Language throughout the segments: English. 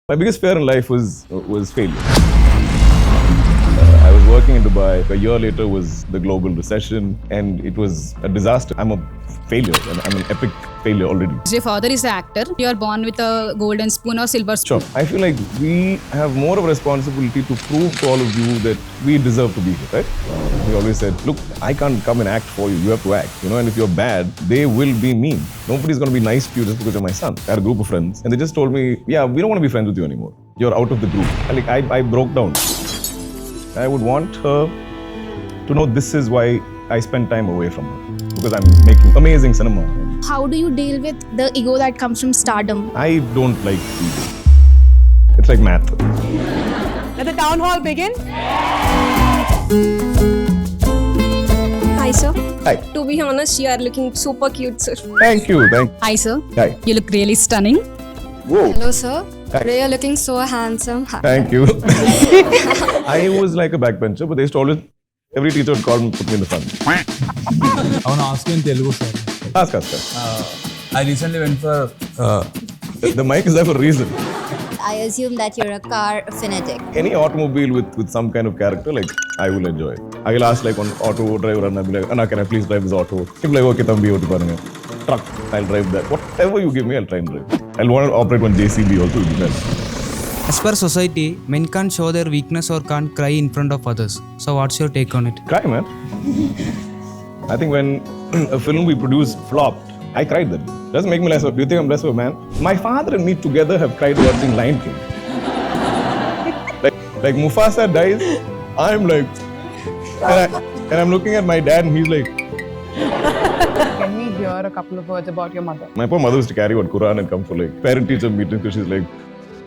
My biggest fear in life was failure. I was working in Dubai. A year later was the global recession, and it was a disaster. I'm a failure, and I'm an epic failure already. Your father is an actor. You are born with a golden spoon or silver spoon. Sure. I feel like we have more of a responsibility to prove to all of you that we deserve to be here, right? We always said, look, I can't come and act for you. You have to act, and if you're bad, they will be mean. Nobody's going to be nice to you just because you're my son. I had a group of friends, and they just told me, yeah, we don't want to be friends with you anymore. You're out of the group. And I broke down. I would want her to know this is why I spend time away from her, because I'm making amazing cinema. How do you deal with the ego that comes from stardom? I don't like ego. It's like math. Let the town hall begin. Hi, sir. Hi. To be honest, you are looking super cute, sir. Thank you. Hi, sir. Hi. You look really stunning. Whoa. Hello, sir. Hi. Today you're looking so handsome. Thank you. I was like a backbencher, but they used to always, every teacher would call me, put me in the front. I want to ask you in Telugu, sir. Ask. I recently went for... The mic is there for a reason. I assume that you're a car fanatic. Any automobile with some kind of character, I will enjoy it. I will ask one auto driver and I'll be like, Anna, can I please drive this auto? He'll be like, okay, thambi, oti parunga. Truck, I'll drive that. Whatever you give me, I'll try and drive. I'll want to operate one JCB also. As per society, men can't show their weakness or can't cry in front of others. So what's your take on it? Cry, man. I think when a film we produced flopped, I cried that day. Doesn't make me less of. Do you think I'm less of a man? My father and me together have cried watching Lion King. like Mufasa dies, I'm like, and I'm looking at my dad and he's like. Can we hear a couple of words about your mother? My poor mother used to carry one Quran and come for parent-teacher meetings because she's like,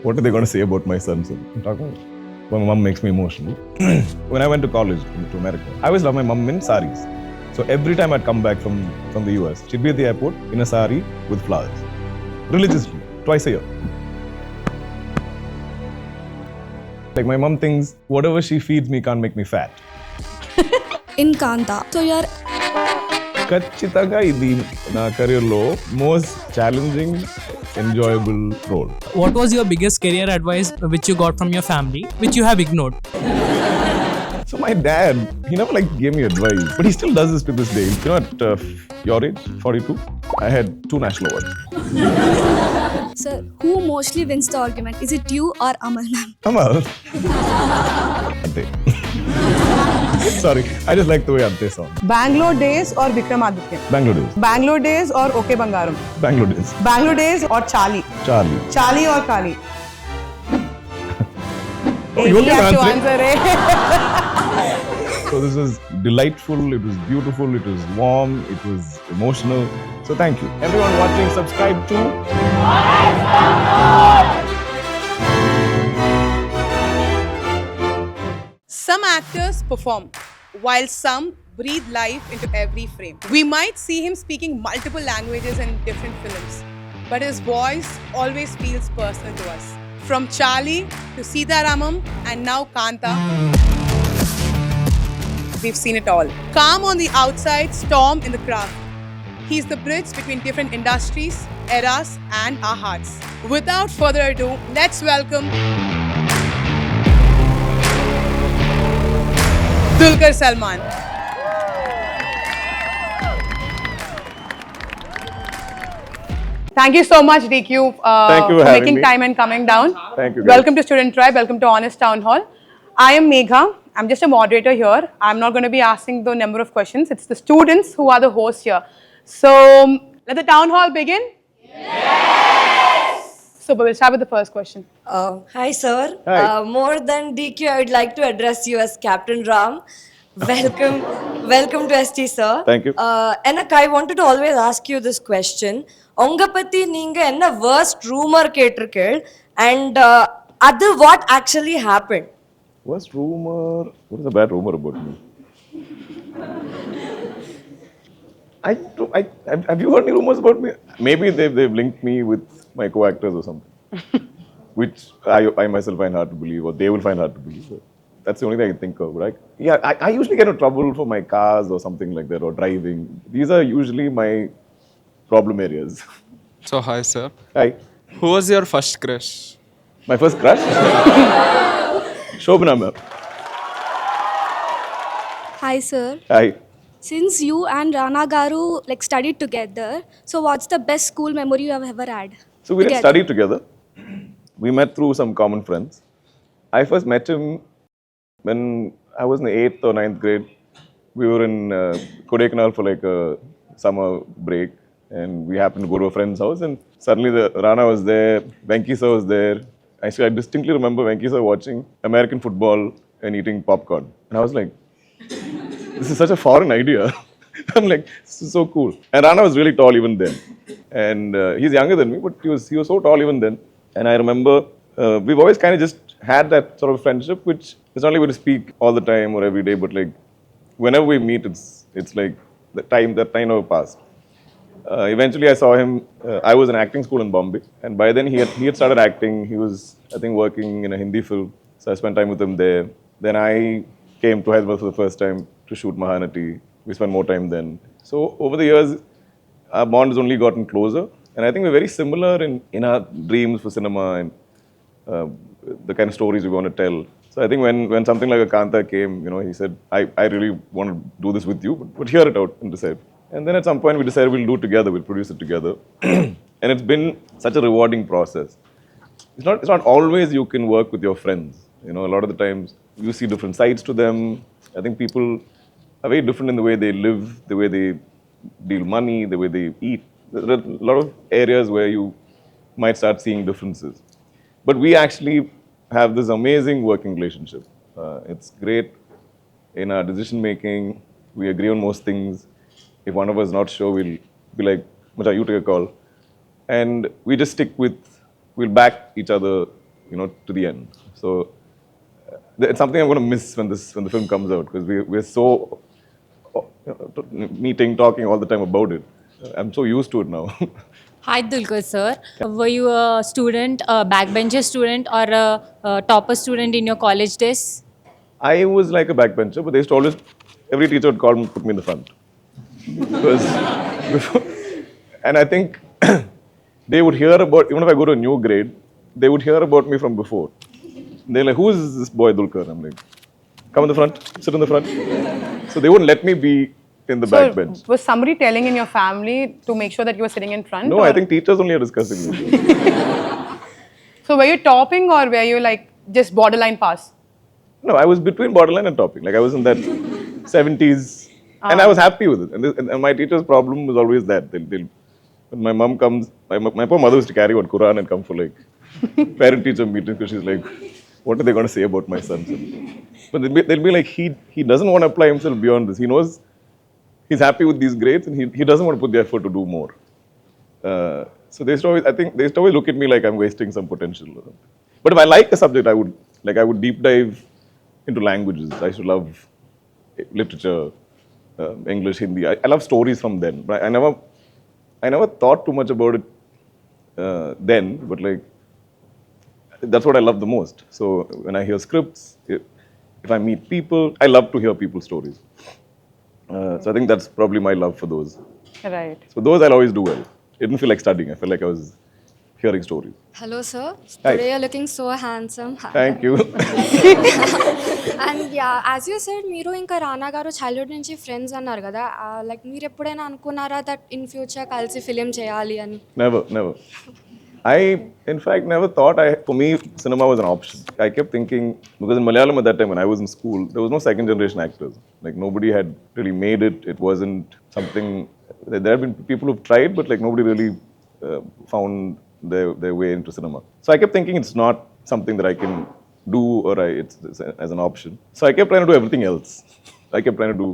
what are they going to say about my son? So I'm talking about. My mom makes me emotional. When I went to college to America, I always loved my mom in saris. So every time I'd come back from the US, she'd be at the airport in a sari with flowers. Religiously, twice a year. My mom thinks whatever she feeds me can't make me fat. In Kanta. So you're... ఖచ్చితంగా ఇది నా కెరీర్లో most challenging enjoyable role. What was your biggest career advice which you got from your family, which you have ignored? So my dad, he never gave me advice, but he still does this to this day. At your age, 42, I had 2 national awards. Sir, who mostly wins the argument? Is it you or Amal ma'am? Amal. Ante. Sorry, I just like the way Ante sounds. Bangalore days or Vikramaditya? Bangalore days. Bangalore days or Okay Bangaram? Bangalore days. Bangalore days or Charlie? Charlie. Charlie or Kali? Oh, you have can to answer it. answer it. So this was delightful, it was beautiful, it was warm, it was emotional. So thank you. Everyone watching, subscribe to Some actors perform, while some breathe life into every frame. We might see him speaking multiple languages in different films, but his voice always feels personal to us. From Charlie to Sita Ramam and now Kanta, we've seen it all. Calm on the outside, storm in the craft. He's the bridge between different industries, eras, and our hearts. Without further ado, let's welcome Dulquer Salmaan. Thank you so much, DQ, Thank you for having making me. time and coming down. Thank you, guys. Welcome to Student Tribe. Welcome to Honest Town Hall. I am Megha. I'm just a moderator here. I'm not going to be asking the number of questions. It's the students who are the hosts here. So, let the town hall begin. Yes! So, we'll start with the first question. Hi, sir. Hi. More than DQ, I would like to address you as Captain Ram. Welcome to ST, sir. Thank you. Enak, I wanted to always ask you this question. Unga patti neenga enna worst rumor ketirkel and other what actually happened? Worst rumor? What is a bad rumor about me? Have you heard any rumors about me? Maybe they've linked me with my co-actors or something, which I myself find hard to believe, or they will find hard to believe. That's the only thing I can think of, right? Yeah, I usually get into trouble for my cars or something like that, or driving. These are usually my problem areas. So, hi, sir. Hi. Who was your first crush? My first crush? Shobana ma'am. Hi, sir. Hi. Since you and Rana Garu like studied together, so what's the best school memory you have ever had? So we didn't Together. study together. We met through some common friends. I first met him when I was in the 8th or 9th grade. We were in Kodaikanal for like a summer break, and we happened to go to a friend's house, and suddenly the Rana was there, Venki sir was there. Actually, I distinctly remember Venki sir watching American football and eating popcorn. And I was like, this is such a foreign idea. I'm like, this is so cool. And Rana was really tall even then. And he's younger than me, but he was so tall even then. And I remember we've always kind of just had that sort of friendship, which is not like we speak all the time or every day, but like whenever we meet, it's like that time never passed. Eventually, I saw him. I was in acting school in Bombay, and by then he had started acting. He was, I think, working in a Hindi film. So I spent time with him there. Then I came to Hyderabad for the first time to shoot Mahanati. We spent more time then. So over the years, our bond has only gotten closer, and I think we're very similar in our dreams for cinema and the kind of stories we want to tell. So I think when something like a Kanta came, he said, I really want to do this with you, but hear it out and decide. And then at some point we decided we'll do it together, we'll produce it together. And it's been such a rewarding process. It's not always you can work with your friends. A lot of the times you see different sides to them. I think people are very different in the way they live, the way they deal money, the way they eat. There are a lot of areas where you might start seeing differences. But we actually have this amazing working relationship. It's great in our decision making. We agree on most things. If one of us is not sure, we'll be like, Macha, you take a call. And we just we'll back each other, to the end. So it's something I'm going to miss when the film comes out, because we're so meeting, talking all the time about it. I'm so used to it now. Hi, Dulquer sir. Were you a student, a backbencher student, or a topper student in your college days? I was like a backbencher, but they used to always, every teacher would call me, put me in the front. Because before, and I think they would hear about, even if I go to a new grade, they would hear about me from before. They're like, who is this boy Dulquer? I'm like, come in the front, sit in the front. So they wouldn't let me be in the back bench. Was somebody telling in your family to make sure that you were sitting in front? No, I think teachers only are discussing this. So were you topping or were you like just borderline pass? No, I was between borderline and topping. Like I was in that 70s. And I was happy with it. And my teacher's problem was always that. When my mom comes, my poor mother used to carry on Quran and come for like parent-teacher meetings, because she's like, what are they going to say about my son? But they'll be like, he doesn't want to apply himself beyond this. He knows he's happy with these grades and he doesn't want to put the effort to do more. So they used to always look at me like I'm wasting some potential. But if I like a subject, I would deep dive into languages. I used to love literature. English, Hindi. I love stories from then. But I never thought too much about it then. But like, that's what I love the most. So when I hear scripts, if I meet people, I love to hear people's stories. So I think that's probably my love for those. Right. So those I'll always do well. It didn't feel like studying. I felt like I was hearing stories. Hello, sir. Hi. Today you're looking so handsome. Thank you. And yeah, as you said, మీరు ఇంకా రానా గారు childhood నుంచి friends అన్నారు కదా, like మీరు ఎప్పుడైనా అనుకున్నారా that in future కలిసి ఫిలిం చేయాలి అని? Never. I, in fact, never thought for me, cinema was an option. I kept thinking, because in Malayalam at that time when I was in school, there was no second generation actors. Like nobody had really made it. It wasn't something, there have been people who've tried, but like nobody really found their way into cinema. So I kept thinking it's not something that I can do or it's as an option. So I kept trying to do everything else. I kept trying to do,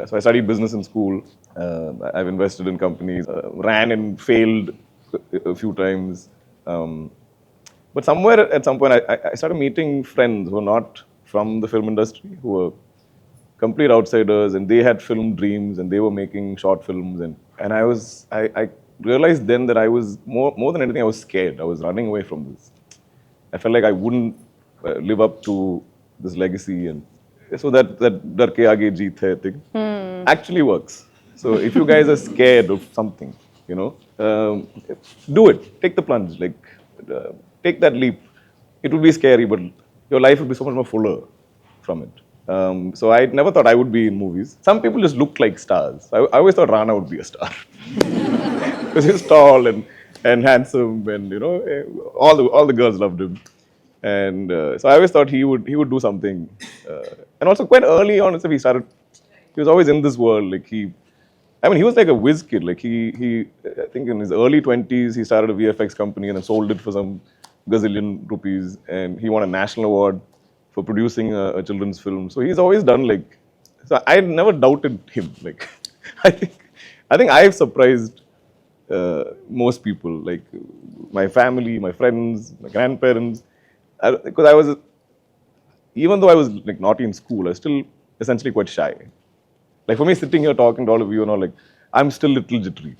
so I studied business in school. I've invested in companies, ran and failed a few times. But somewhere at some point I started meeting friends who are not from the film industry, who were complete outsiders, and they had film dreams and they were making short films. And I realized then that I was more than anything, I was scared. I was running away from this. I felt like I wouldn't live up to this legacy, and so that dar ke aage jeet hai thing actually works. So if you guys are scared of something, do it. Take the plunge. Like take that leap. it would be scary, but your life would be so much more fuller from it. So I never thought I would be in movies. Some people just look like stars. I always thought Rana would be a star because he's tall and handsome, and all the girls loved him. And so I always thought he would do something. And also quite early on, he started. He was always in this world. Like he was like a whiz kid. Like he I think in his early 20s, he started a VFX company and then sold it for some gazillion rupees, and he won a national award for producing a children's film. So he's always done like. So I never doubted him. Like I think I've surprised most people, like my family, my friends, my grandparents, because I was, even though I was like naughty in school, I was still essentially quite shy. Like for me, sitting here talking to all of you and all, like I'm still little jittery.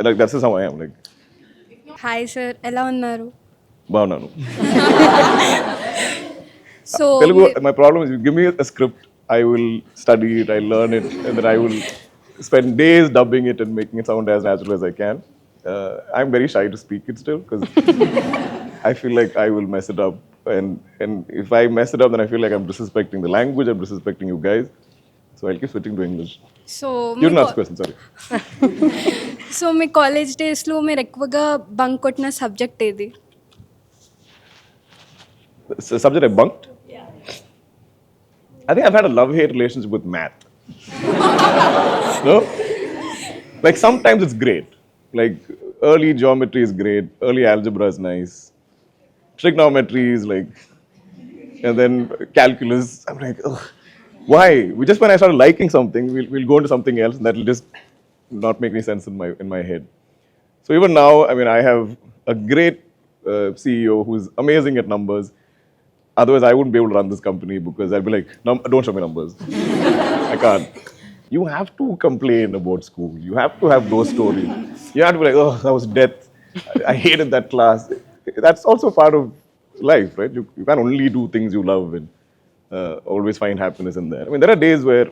Like that's just how I am. Like, Hi sir, ఎలా ఉన్నారు? బాగున్నాను. So Telugu, my problem is you give me a script, I will study it, I learn it, and then I will spend days dubbing it and making it sound as natural as I can. I'm very shy to speak it still because I feel like I will mess it up. And if I mess it up, then I feel like I'm disrespecting the language, I'm disrespecting you guys. So I'll keep switching to English. So You didn't ask the question, sorry. So me college డేస్లో మీరు ఎక్కువగా bunk కొట్టిన subject ఏది? It's a subject I bunked? Yeah. I think I've had a love-hate relationship with math. No? Like sometimes it's great. Like early geometry is great, early algebra is nice. Trigonometry is like, and then calculus, I'm like, ugh, why? Just when I started liking something, we'll go into something else and that'll just not make any sense in my head. So even now, I mean, I have a great CEO who's amazing at numbers. Otherwise, I wouldn't be able to run this company because I'd be like, don't show me numbers. I can't. You have to complain about school. You have to have those stories. You have to be like, oh, that was death. I hated that class. That's also part of life, right? You can't only do things you love and always find happiness in there. I mean, there are days where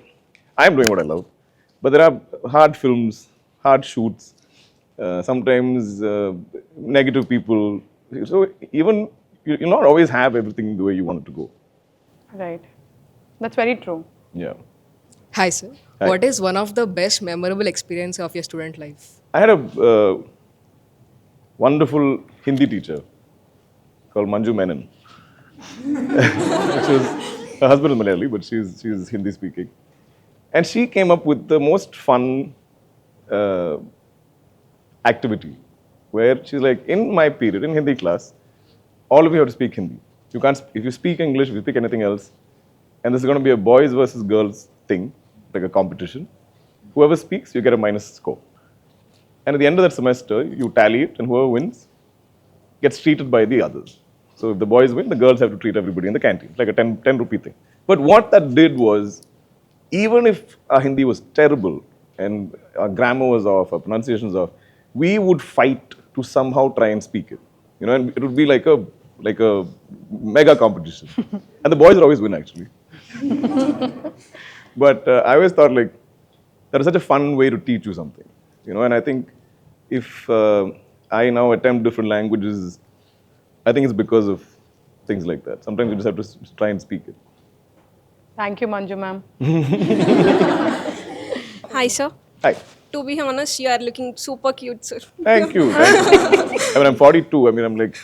I'm doing what I love, but there are hard films, hard shoots, sometimes negative people. So even you'll not always have everything the way you want it to go. Right. That's very true. Yeah. Hi, sir. Hi. What is one of the best memorable experience of your student life? I had a wonderful Hindi teacher called Manju Menon. Her husband is Malayali, but she's Hindi speaking. And she came up with the most fun activity where she's like, in my period, in Hindi class, all of you have to speak Hindi. You can't, if you speak English, if you speak anything else, and this is going to be a boys versus girls thing, like a competition. Whoever speaks, you get a minus score. And at the end of that semester, you tally it, and whoever wins gets treated by the others. So if the boys win, the girls have to treat everybody in the canteen. It's like a 10 rupee thing. But what that did was, even if our Hindi was terrible and our grammar was off, our pronunciation was off, we would fight to somehow try and speak it. You know, and it would be like a mega competition. And the boys would always win, actually. But I always thought, like, that is such a fun way to teach you something. You know, and I think if I now attempt different languages, I think it's because of things like that. Sometimes you just have to try and speak it. Thank you, Manju ma'am. Hi, sir. Hi. To be honest, you are looking super cute, sir. Thank you. I mean, I'm 42. I mean, I'm like,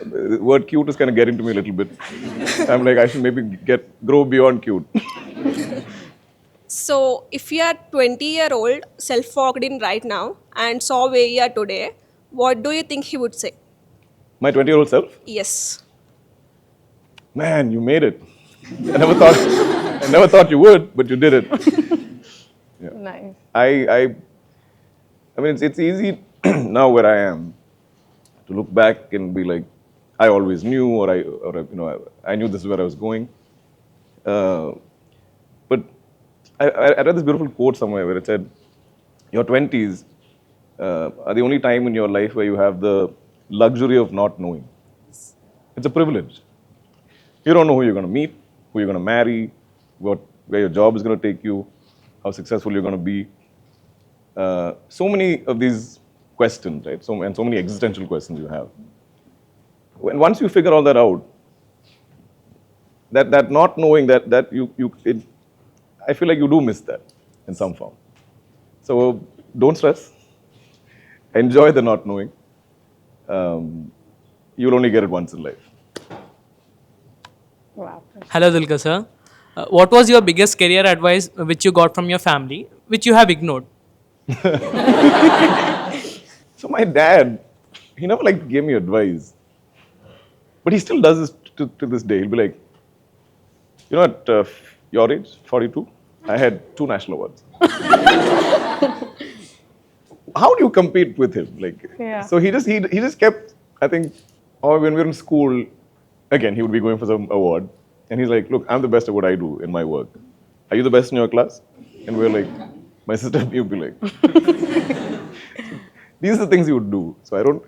the word cute is kind of getting to me a little bit. I'm like, I should maybe grow beyond cute. So, if you are 20-year-old, self-fogged in right now, and saw where you are today, what do you think he would say? My 20-year-old self? Yes. Man, you made it. I never thought you would, but you did it. Yeah. Nice. I mean, it's easy now where I am to look back and be like, I always knew, or I knew this is where I was going. But I read this beautiful quote somewhere where it said, your 20s are the only time in your life where you have the luxury of not knowing. It's a privilege. You don't know who you're going to meet, who you're going to marry, where your job is going to take you, how successful you're going to be. So many of these questions, right? So many existential questions you have. once you figure all that out, that not knowing I feel like you do miss that in some form. So don't stress. Enjoy the not knowing. You'll only get it once in life. Wow. Hello, Dulquer sir. What was your biggest career advice which you got from your family, which you have ignored? So my dad, he never like gave me advice, but he still does this to this day. He'll be like, you know, at your age, 42, I had 2 national awards. How do you compete with him? Like, so he just kept, I think, or when we were in school, again, he would be going for some award, and he's like, look, I'm the best at what I do in my work. Are you the best in your class? And we're like, my sister, you'd be like, these are the things he would do. So I don't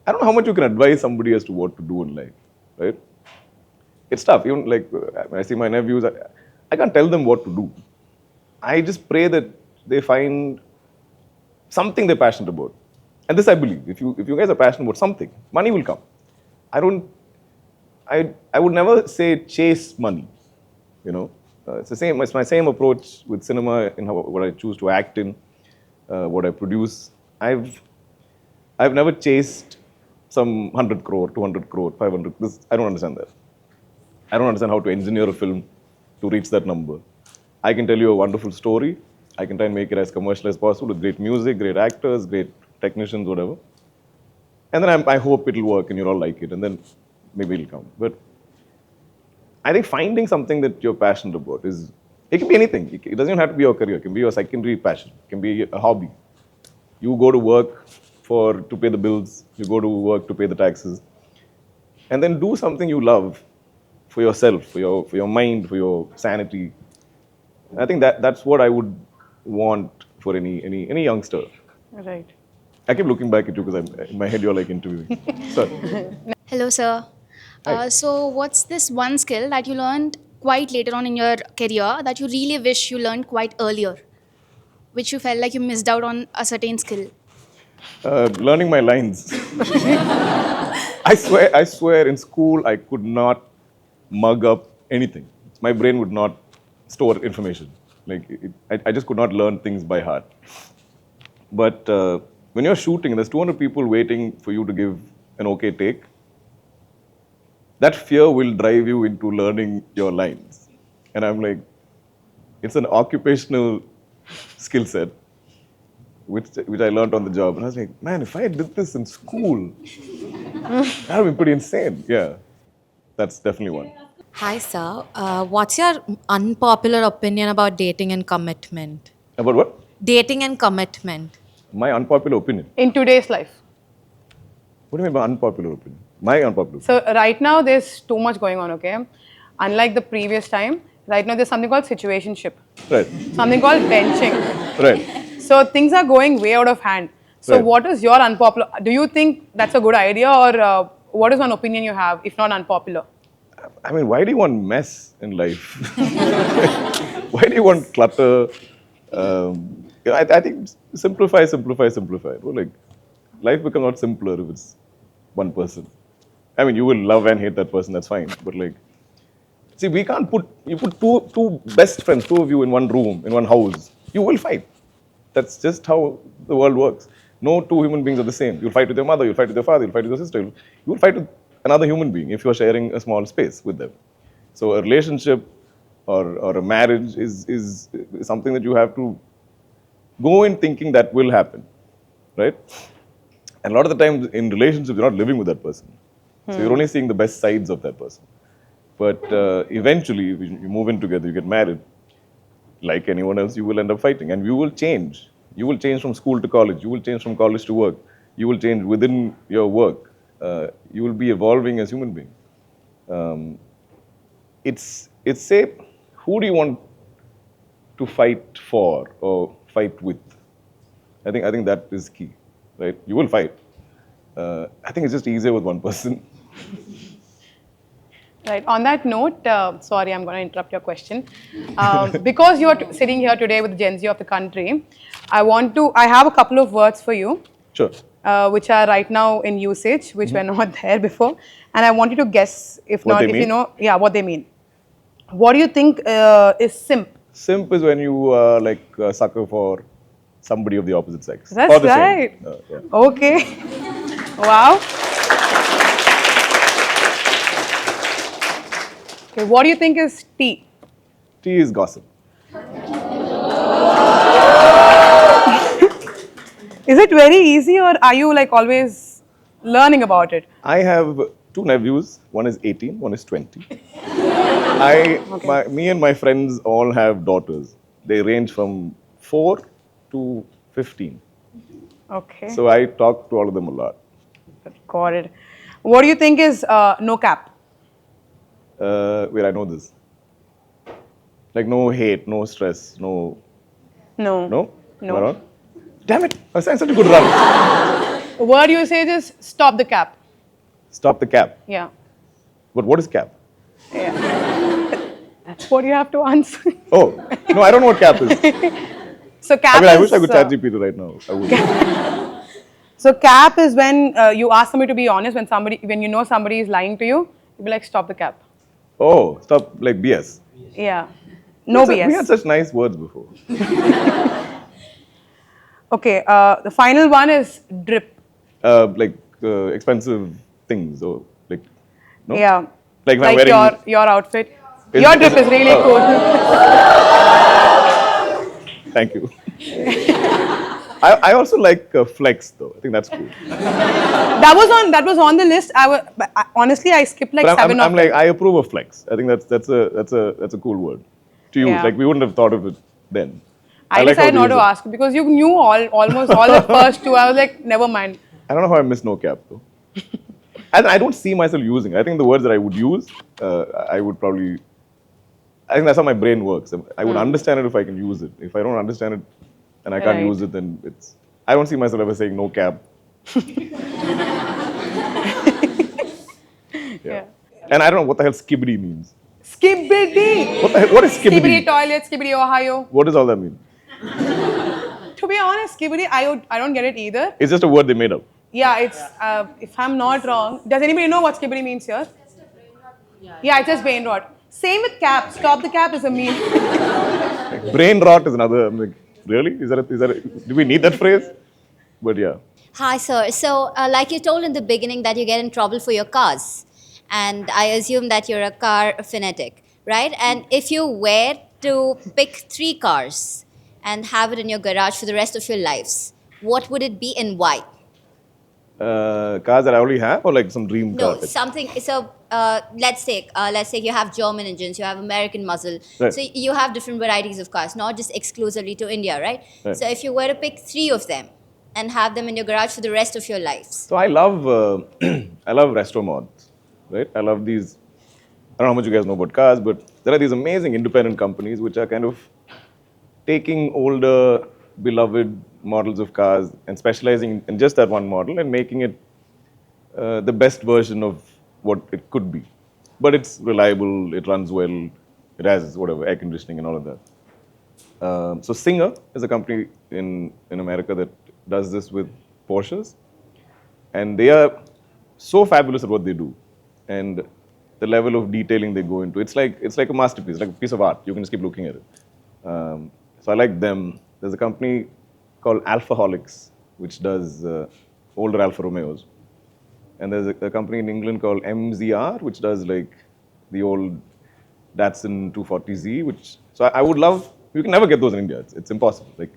know how much you can advise somebody as to what to do in life, right? It's tough. Even like when I see my nephews, I can't tell them what to do. I just pray that they find something they're passionate about. And this I believe. If you guys are passionate about something, money will come. I would never say chase money. You know, it's the same. It's my same approach with cinema in what I choose to act in, what I produce. I've never chased some 100 crore, 200 crore, 500. I don't understand that. I don't understand how to engineer a film to reach that number. I can tell you a wonderful story. I can try and make it as commercial as possible with great music, great actors, great technicians, whatever. And then I hope it'll work and you'll all like it, and then maybe it'll come. But I think finding something that you're passionate about it can be anything. It doesn't even have to be your career. It can be your secondary passion. It can be a hobby. You go to work to pay the bills. You go to work to pay the taxes. And then do something you love for yourself, for your mind, for your sanity. I think that's what I would want for any youngster. Right. I keep looking back at you because in my head you're like interviewing. Sir. Hello, sir. So what's this one skill that you learned quite later on in your career that you really wish you learned quite earlier, which you felt like you missed out on a certain skill? Learning my lines. I swear in school I could not mug up anything. My brain would not store information. I just could not learn things by heart. But when you're shooting, there's 200 people waiting for you to give an okay take. That fear will drive you into learning your lines. And I'm like, it's an occupational skill set, which I learned on the job. And I was like, man, if I did this in school, that would be pretty insane. Yeah, that's definitely one. Hi, sir. What's your unpopular opinion about dating and commitment? About what? Dating and commitment. My unpopular opinion. In today's life. What do you mean by unpopular opinion? My unpopular opinion. So right now there's too much going on, okay? Unlike the previous time, right now there's something called situationship. Right. Something called benching. Right. So things are going way out of hand. So what is your unpopular? Do you think that's a good idea, or what is one opinion you have, if not unpopular? I mean, why do you want mess in life? Why do you want clutter? I think simplify. Well, like, life becomes a lot simpler if it's one person. I mean, you will love and hate that person, that's fine. But like, see, you put two best friends, 2 of you in one room, in one house, you will fight. That's just how the world works. No 2 human beings are the same. You'll fight with your mother, you'll fight with your father, you'll fight with your sister. You'll fight with another human being if you're sharing a small space with them. So a relationship or a marriage is something that you have to go in thinking that will happen, right? And a lot of the time in relationships, you're not living with that person. So you're only seeing the best sides of that person. But eventually, you move in together, you get married, like anyone else, you will end up fighting. And you will change. You will change from school to college. You will change from college to work. You will change within your work. You will be evolving as human being. It's say, who do you want to fight for or fight with? I think that is key, right? You will fight. I think it's just easier with one person. Right. On that note, sorry, I'm going to interrupt your question. Because you're sitting here today with Gen Z of the country, I have a couple of words for you. Sure. which are right now in usage, which were not there before. And I want you to guess, if What not, they if mean? you know, yeah, what they mean. What do you think is simp? Simp is when you like sucker for somebody of the opposite sex. That's or the right. Same. Yeah. Okay. Wow. Okay, what do you think is tea? Tea is gossip. Is it very easy, or are you like always learning about it? I have 2 nephews. One is 18, one is 20. Me and my friends all have daughters. They range from 4 to 15. Okay. So I talk to all of them a lot. Got it. What do you think is no cap? Wait, I know this. Like no hate, no stress, no. No. No? No. Am I wrong? Damn it! I was saying such a good run. The word you say is stop the cap. Stop the cap. Yeah. But what is cap? That's what you have to answer. Oh, no, I don't know what cap is. So cap I is, wish I could chat GPT right now. I would. So cap is when you ask somebody to be honest. When you know somebody is lying to you, you be like, stop the cap. Oh, stop like BS. Yeah. No BS. We had such nice words before. Okay. The final one is drip. Expensive things or like. No? Yeah. Like if I'm wearing. your outfit. Your drip is really cool. Thank you. I also like flex though. I think that's cool. That was on the list. Honestly, I skipped like But 7 of I'm like, I approve of flex. I think that's a cool word to use. Yeah. Like we wouldn't have thought of it then. I like how decided they not use to it. ask because you knew almost all the first 2. I was like, never mind. I don't know how I miss no cap though. And I don't see myself using it. I think the words that I would use, I would probably. I think that's how my brain works. I would understand it if I can use it. If I don't understand it and I can't Right. use it, then it's. I don't see myself ever saying no cap. Yeah. And I don't know what the hell skibbity means. Skibbity. What is skibbity? Skibbity toilet, skibbity Ohio. What does all that mean? To be honest, skibbity, I don't get it either. It's just a word they made up. Yeah, it's, if I'm not wrong, does anybody know what skibbity means here? Yeah, it's just brain rot. Same with cap. Stop the cap is a meme. Like, brain rot is another. I'm like, really? Is that do we need that phrase? But yeah. Hi, sir. So, like you told in the beginning that you get in trouble for your cars. And I assume that you're a car fanatic, right? And if you were to pick 3 cars and have it in your garage for the rest of your lives, what would it be and why? Cars that I already have or like some dream No, car? something. So let's say you have German engines, you have American muscle. Right. So you have different varieties of cars, not just exclusively to India, right? Right. So if you were to pick 3 of them and have them in your garage for the rest of your lives, So I love I love retro mods, right? I love these. I don't know how much you guys know about cars, but there are these amazing independent companies which are kind of taking older, beloved models of cars and specializing in just that one model and making it the best version of what it could be. But it's reliable, it runs well, it has whatever, air conditioning and all of that. So Singer is a company in America that does this with Porsches. And they are so fabulous at what they do. And the level of detailing they go into, it's like a masterpiece, like a piece of art. You can just keep looking at it. So I like them. There's a company called Alphaholics, which does older Alfa Romeos. And there's a company in England called MZR, which does like the old Datsun 240Z, which, so I would love, you can never get those in India. It's impossible. Like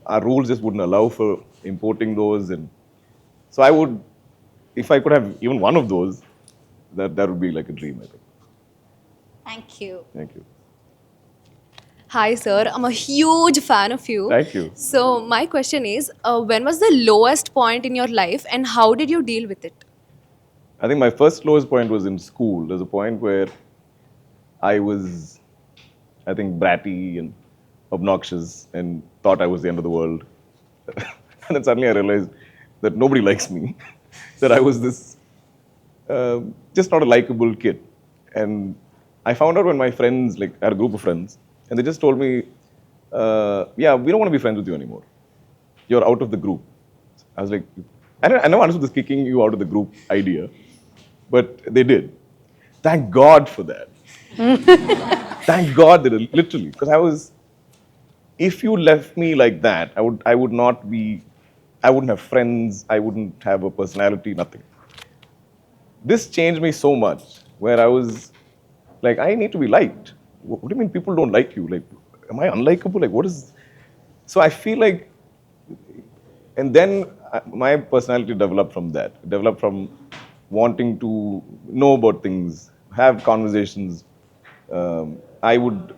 our rules just wouldn't allow for importing those. And so I would, if I could have even one of those, that would be like a dream, I think. thank you. Thank you. Hi, sir. I'm a huge fan of you. Thank you. So, my question is when was the lowest point in your life and how did you deal with it? I think my first lowest point was in school. There's a point where I was, I think, bratty and obnoxious and thought I was the end of the world. And then suddenly I realized that nobody likes me, that I was this, just not a likable kid. And I found out when my friends, like I had a group of friends, and they just told me, yeah, we don't want to be friends with you anymore. You're out of the group. I was like, I never understood this kicking you out of the group idea, but they did. Thank God for that. Thank God they did, literally. Because if you left me like that, I would not be, I wouldn't have friends, I wouldn't have a personality, nothing. This changed me so much, where I was like, I need to be liked. What do you mean people don't like you? Like, am I unlikable? Like, what is... So I feel like, and then my personality developed from that. It developed from wanting to know about things, have conversations. I would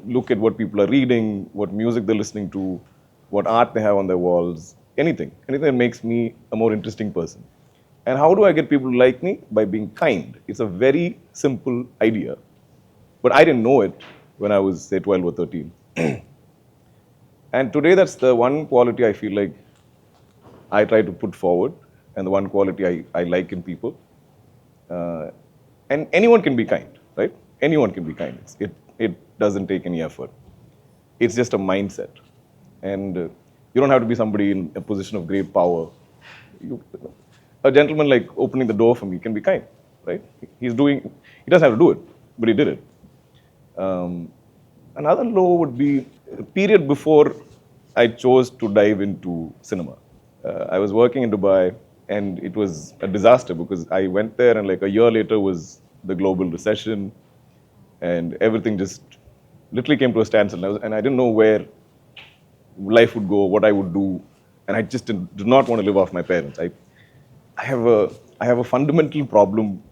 look at what people are reading, what music they're listening to, what art they have on their walls, anything that makes me a more interesting person. And how do I get people to like me? By being kind. It's a very simple idea, but I didn't know it when I was, say, 12 or 13. And today, that's the one quality I feel like I try to put forward, and the one quality I like in people. And anyone can be kind, right? Anyone can be kind. It doesn't take any effort. It's just a mindset. And you don't have to be somebody in a position of great power. A gentleman like opening the door for me can be kind, right? He doesn't have to do it, but he did it. Another low would be a period before I chose to dive into cinema. I was working in Dubai, and it was a disaster because I went there, and like a year later was the global recession, and everything just literally came to a standstill. And I didn't know where life would go, what I would do, and I just did not want to live off my parents. I have a fundamental problem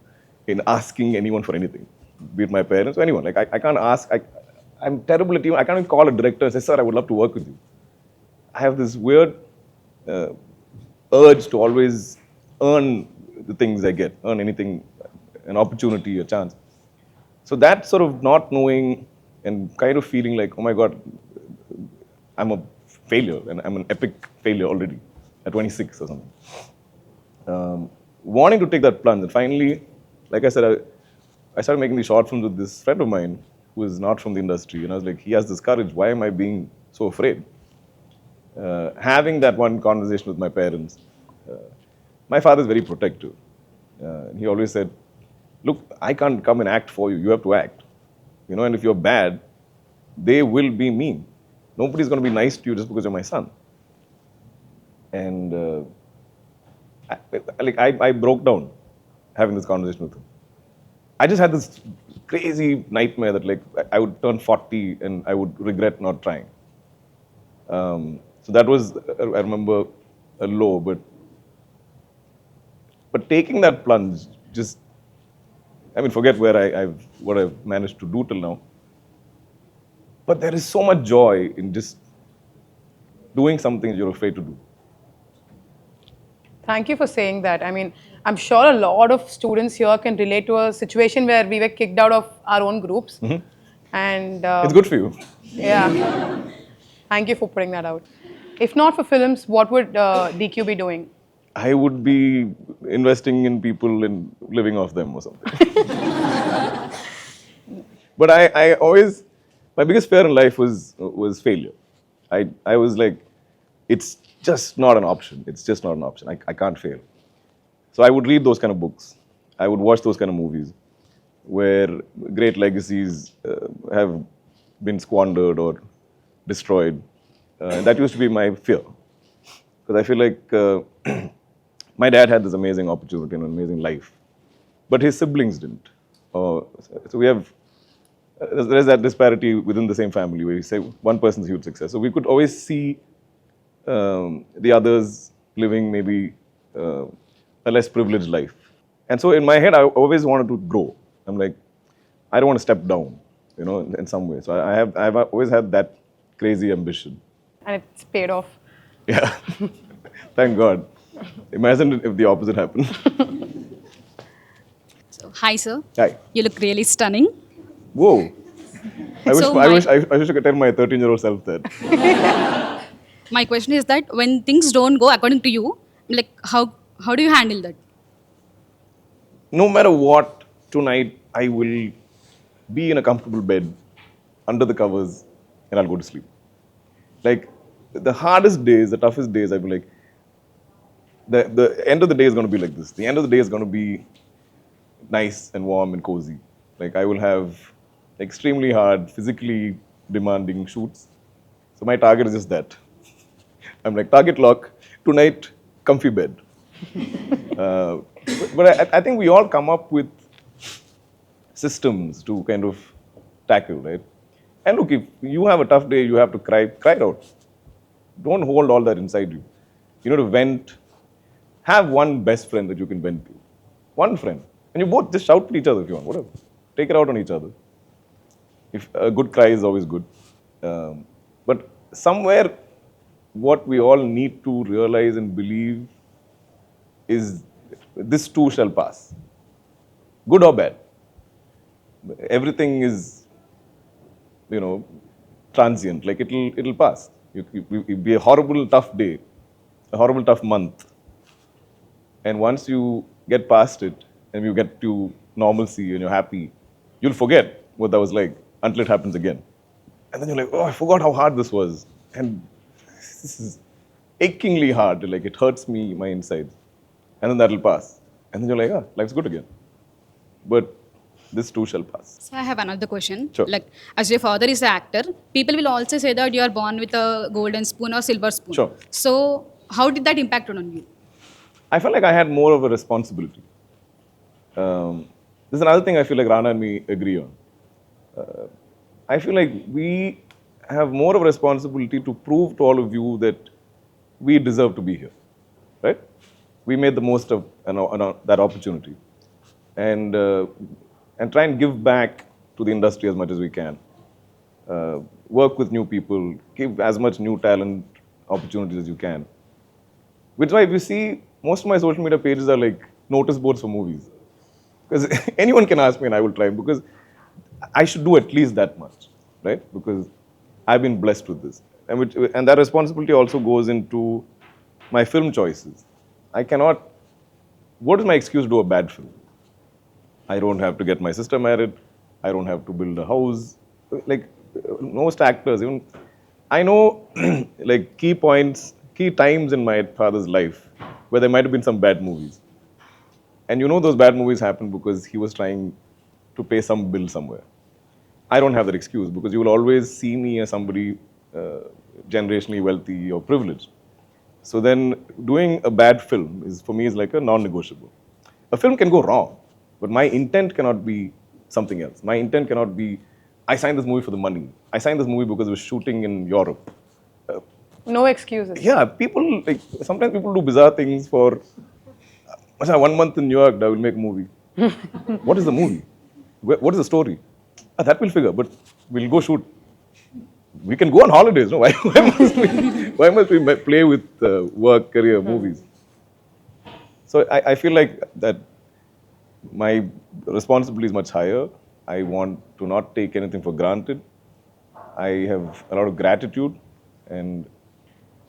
in asking anyone for anything, be it my parents or anyone. Like I can't ask. I'm terrible at even. I can't even call a director and say, "Sir, I would love to work with you." I have this weird urge to always earn the things I get, earn anything, an opportunity, a chance. So that sort of not knowing and kind of feeling like, oh my God, I'm a failure, and I'm an epic failure already at 26 or something. Wanting to take that plunge, and finally, like I said, I started making these short films with this friend of mine who is not from the industry, and I was like, he has this courage. Why am I being so afraid? Having that one conversation with my parents, my father is very protective. He always said, look, I can't come and act for you. You have to act. And if you're bad, they will be mean. Nobody's going to be nice to you just because you're my son. And I broke down having this conversation with him. I just had this crazy nightmare that like I would turn 40 and I would regret not trying. So that was, I remember, a low, but taking that plunge, just, I mean, forget what I've managed to do till now. But there is so much joy in just doing something you're afraid to do. Thank you for saying that. I mean, I'm sure a lot of students here can relate to a situation where we were kicked out of our own groups. Mm-hmm. And it's good for you. Yeah. Thank you for putting that out. If not for films, what would DQ be doing? I would be investing in people and living off them or something. But I always, my biggest fear in life was failure. I was like, it's just not an option. It's just not an option. I can't fail. So I would read those kind of books. I would watch those kind of movies where great legacies have been squandered or destroyed. That used to be my fear. Because I feel like my dad had this amazing opportunity and an amazing life, but his siblings didn't. So we have, there's that disparity within the same family where you say one person's huge success. So we could always see the others living maybe a less privileged life. And so in my head, I always wanted to grow. I'm like, I don't want to step down, in some way. So I've always had that crazy ambition. And it's paid off. Yeah. Thank God. Imagine if the opposite happened. Hi, sir. Hi. You look really stunning. Whoa. I So wish I could tell my 13-year-old self that. My question is that when things don't go according to you, like how do you handle that? No matter what, tonight I will be in a comfortable bed, under the covers, and I'll go to sleep. Like, the hardest days, the toughest days, I'll be like, the end of the day is going to be like this. The end of the day is going to be nice and warm and cozy. Like I will have extremely hard, physically demanding shoots. So my target is just that. I'm like, target lock, tonight, comfy bed. But I think we all come up with systems to kind of tackle, right? And look, if you have a tough day, you have to cry it out. Don't hold all that inside you. You know, to vent. Have one best friend that you can vent to. One friend. And you both just shout at each other if you want, whatever. Take it out on each other. If a good cry is always good. But somewhere, what we all need to realize and believe is this too shall pass. Good or bad. Everything is, transient. Like it'll pass. It'll be a horrible, tough day, a horrible, tough month. And once you get past it and you get to normalcy and you're happy, you'll forget what that was like until it happens again. And then you're like, oh, I forgot how hard this was. And this is achingly hard. Like it hurts me, my insides. And then that'll pass. And then you're like, life's good again. But this too shall pass. So I have another question. Sure. Like, as your father is an actor, people will also say that you are born with a golden spoon or silver spoon. Sure. So how did that impact on you? I felt like I had more of a responsibility. There's another thing I feel like Rana and me agree on. I feel like we have more of a responsibility to prove to all of you that we deserve to be here, right? We made the most of that opportunity, and try and give back to the industry as much as we can. Work with new people, give as much new talent opportunities as you can. Which is why if you see, most of my social media pages are like notice boards for movies. Because anyone can ask me and I will try, because I should do at least that much, right? Because I've been blessed with this. And that responsibility also goes into my film choices. I cannot, what is my excuse to do a bad film? I don't have to get my sister married. I don't have to build a house. Like most actors, even I know like key times in my father's life where there might have been some bad movies. And those bad movies happened because he was trying to pay some bill somewhere. I don't have that excuse because you will always see me as somebody generationally wealthy or privileged. So then doing a bad film for me is like a non-negotiable. A film can go wrong, but my intent cannot be something else. My intent cannot be, I signed this movie for the money. I signed this movie because it was shooting in Europe. No excuses. Yeah, sometimes people do bizarre things for 1 month in New York, I will make a movie. What is the movie? What is the story? That we'll figure, but we'll go shoot. We can go on holidays, no? Why must we play with work, career, movies? So I feel like that my responsibility is much higher. I want to not take anything for granted. I have a lot of gratitude, and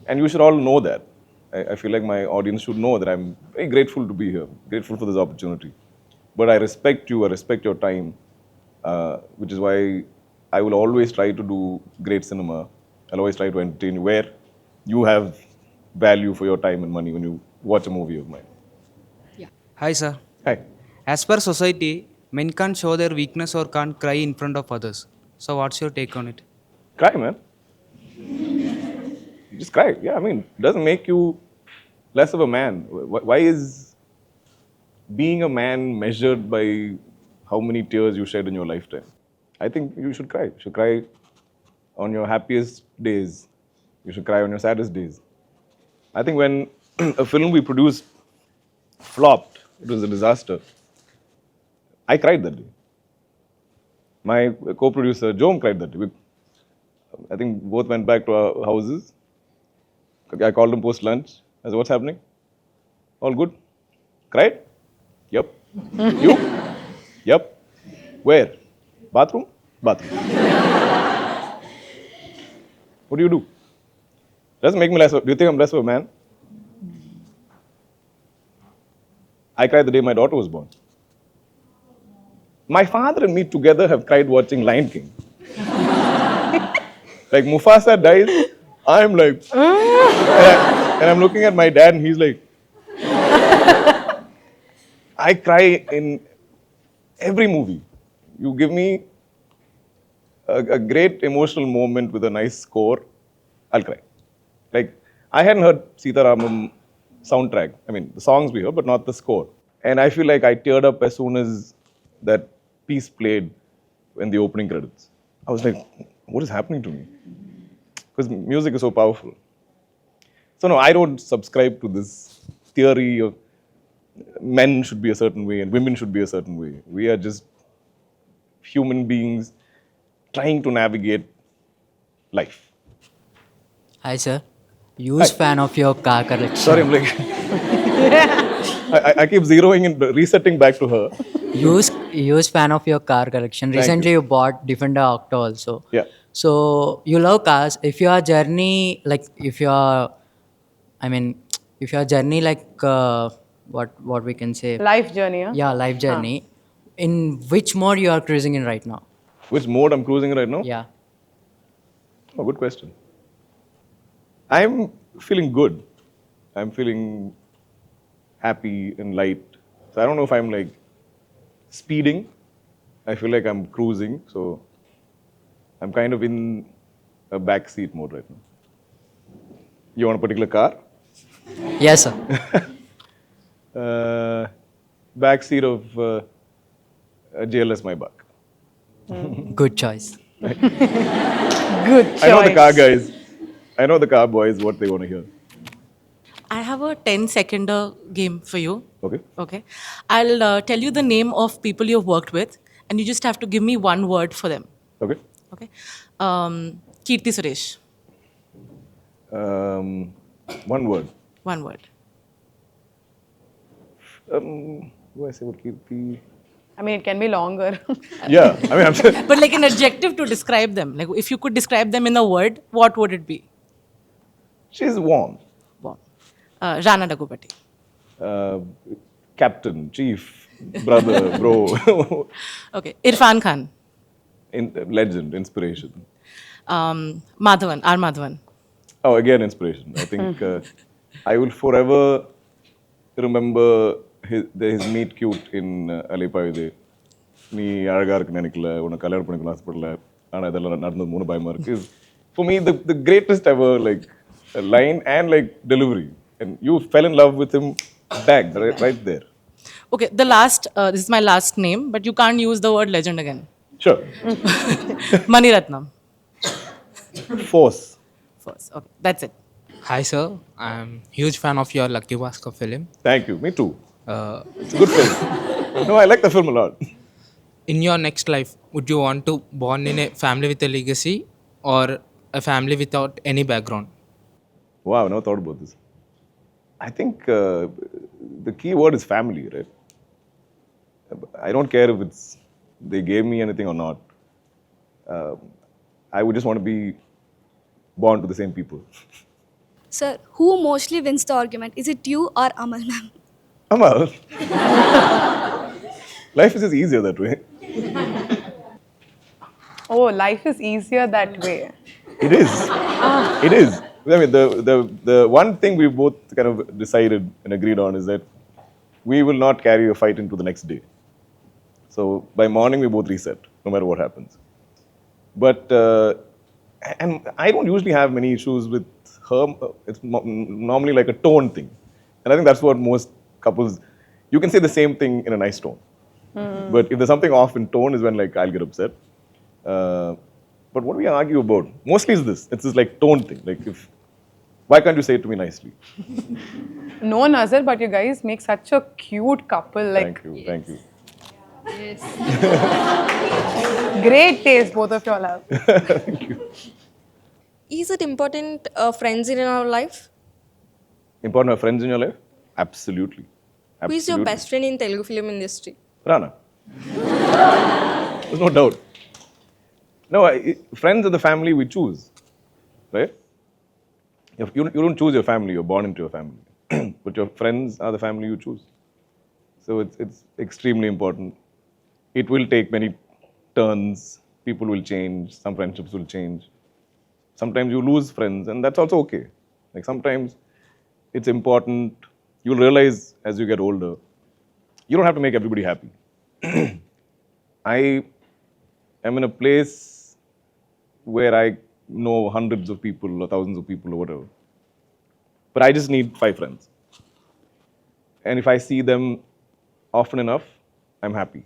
you should all know that. I feel like my audience should know that I'm very grateful to be here, grateful for this opportunity. But I respect you, I respect your time, which is why I will always try to do great cinema. I'll always try to entertain you where you have value for your time and money when you watch a movie of mine. Yeah. Hi, sir. Hi. As per society, men can't show their weakness or can't cry in front of others. So what's your take on it? Cry, man. Just cry. Yeah, it doesn't make you less of a man. Why is being a man measured by how many tears you shed in your lifetime? I think you should cry. You should cry on your happiest days. You should cry on your saddest days. I think when a film we produced flopped, it was a disaster, I cried that day. My co-producer, Jom, cried that day. I think both went back to our houses. I called him post-lunch. I said, what's happening? All good? Cried? Yep. You? Yep. Where? Bathroom? Bathroom. What do? Doesn't make me less of, do you think I'm less of a man? I cried the day my daughter was born. My father and me together have cried watching Lion King. Like Mufasa dies, I'm like, and I'm looking at my dad and he's like, I cry in every movie. You give me a great emotional moment with a nice score, I'll cry. Like, I hadn't heard Sita Ramam soundtrack. I mean, the songs we heard, but not the score. And I feel like I teared up as soon as that piece played in the opening credits. I was like, what is happening to me? Because music is so powerful. So no, I don't subscribe to this theory of men should be a certain way and women should be a certain way. We are just human beings trying to navigate life. Hi, sir. Huge fan of your car collection. Sorry, I'm like... I keep zeroing and resetting back to her. Huge fan of your car collection. Recently, you bought Defender Octa also. Yeah. So, you love cars. If your journey, like, if your journey, like, what we can say? Life journey, huh? Yeah, life journey. In which mode you are cruising in right now? Which mode I'm cruising in right now? Yeah. Oh, good question. I'm feeling good. I'm feeling happy and light. So I don't know if I'm like speeding. I feel like I'm cruising. So I'm kind of in a backseat mode right now. You want a particular car? Yes, sir. Backseat of a JLS Maybach. Good choice. Good choice. I know the car guys. I know the car boys, what they want to hear. I have a 10-seconder game for you. Okay. Okay. I'll tell you the name of people you've worked with, and you just have to give me one word for them. Okay. Okay. Kirti Suresh. One word. One word. What do I say about Kirti? I mean, it can be longer. Yeah. I mean, I'm sure. But like an adjective to describe them. Like if you could describe them in a word, what would it be? She's warm. Warm. Rana Daggubati. Captain, chief, brother, bro. Okay. Irfan Khan. Legend, inspiration. Madhavan, R. Madhavan. Oh, again, inspiration. I think I will forever remember his meet cute in Alipayude. நீ அழகா இருக்கு நினைக்கல உன்னை கல்யாணம் பண்ணிக்கணும் ஆசைப்படல ஆனா இதெல்லாம் நடந்தது மூணு பயமா இருக்கு. For me, the greatest ever like line and like delivery, and you fell in love with him back right there. Okay, this is my last name, but you can't use the word legend again. Sure. Mani Ratnam. Force. Okay, that's it. Hi, sir. I'm huge fan of your Lucky Bhaskar film. Thank you. Me too. It's a good film. No, I like the film a lot. In your next life, would you want to born in a family with a legacy or a family without any background? Wow, I never thought about this. I think the key word is family, right? I don't care if they gave me anything or not. I would just want to be born to the same people. Sir, who mostly wins the argument? Is it you or Amal ma'am? Amal. Life is just easier that way. Oh, life is easier that way. It is. It is. I mean, the one thing we both kind of decided and agreed on is that we will not carry a fight into the next day. So by morning, we both reset, no matter what happens. But, and I don't usually have many issues with her. It's normally like a tone thing. And I think that's what most couples, you can say the same thing in a nice tone. But if there's something off in tone is when like I'll get upset. But what we argue about mostly is this. It's this like tone thing. Like why can't you say it to me nicely? No, Nazar, but you guys make such a cute couple. Like, Thank you. Yes. Great taste both of y'all have. Thank you. Is it important friends in our life? Important to have friends in your life? Absolutely. Who is your best friend in Telugu film industry? Rana. There's no doubt. No, friends are the family we choose, right? You don't choose your family, you're born into your family. But your friends are the family you choose. So it's extremely important. It will take many turns. People will change. Some friendships will change. Sometimes you lose friends, and that's also okay. Like sometimes it's important you'll realize as you get older, you don't have to make everybody happy. I am in a place where I know hundreds of people or thousands of people or whatever. But I just need 5 friends. And if I see them often enough, I'm happy.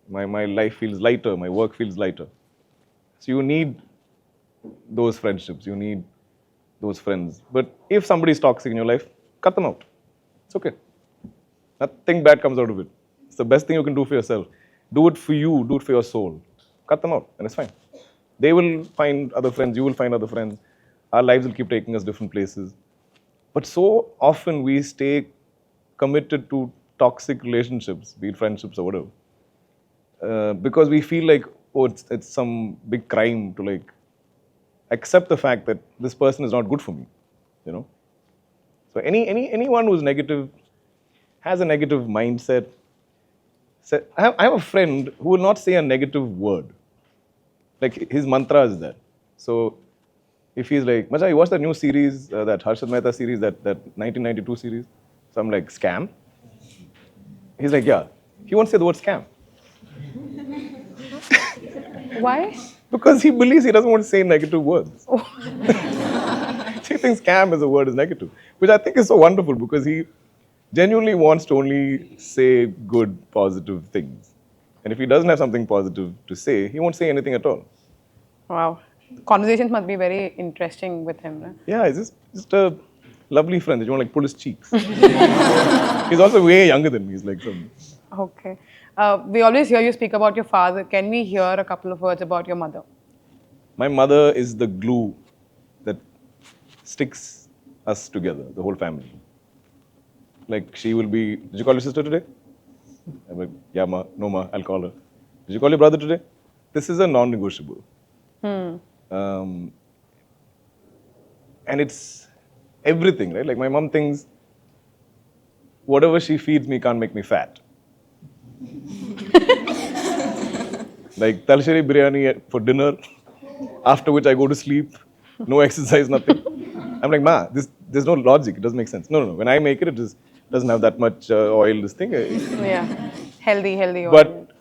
My life feels lighter, my work feels lighter. So you need those friendships, you need those friends. But if somebody is toxic in your life, cut them out. It's okay. Nothing bad comes out of it. It's the best thing you can do for yourself. Do it for you, do it for your soul. Cut them out, and it's fine. They will find other friends, you will find other friends. Our lives will keep taking us different places. But so often we stay committed to toxic relationships, be it friendships or whatever, because we feel like, oh, it's some big crime to like accept the fact that this person is not good for me, you know. So anyone who's negative has a negative mindset. I have a friend who will not say a negative word. Like his mantra is that. So if he's like, Macha, you watched that new series, that Harshad Mehta series, that 1992 series? So I'm like, scam? He's like, yeah. He won't say the word scam. Why? Because he believes he doesn't want to say negative words. He thinks scam as a word is negative, which I think is so wonderful because he genuinely wants to only say good, positive things. And if he doesn't have something positive to say, he won't say anything at all. Wow. Conversations must be very interesting with him, right? Yeah, he's just a lovely friend that you want to like pull his cheeks. He's also way younger than me. He's like some... Okay. We always hear you speak about your father. Can we hear a couple of words about your mother? My mother is the glue that sticks us together, the whole family. Like she will be, did you call your sister today? I'm like, yeah, ma, no, ma, I'll call her. Did you call your brother today? This is a non-negotiable. And it's everything, right? Like my mom thinks whatever she feeds me can't make me fat. Like talsheri biryani for dinner, after which I go to sleep, no exercise, nothing. I'm like, ma, there's no logic, it doesn't make sense. No. When I make it, it just doesn't have that much oil, this thing. Yeah, healthy oil. But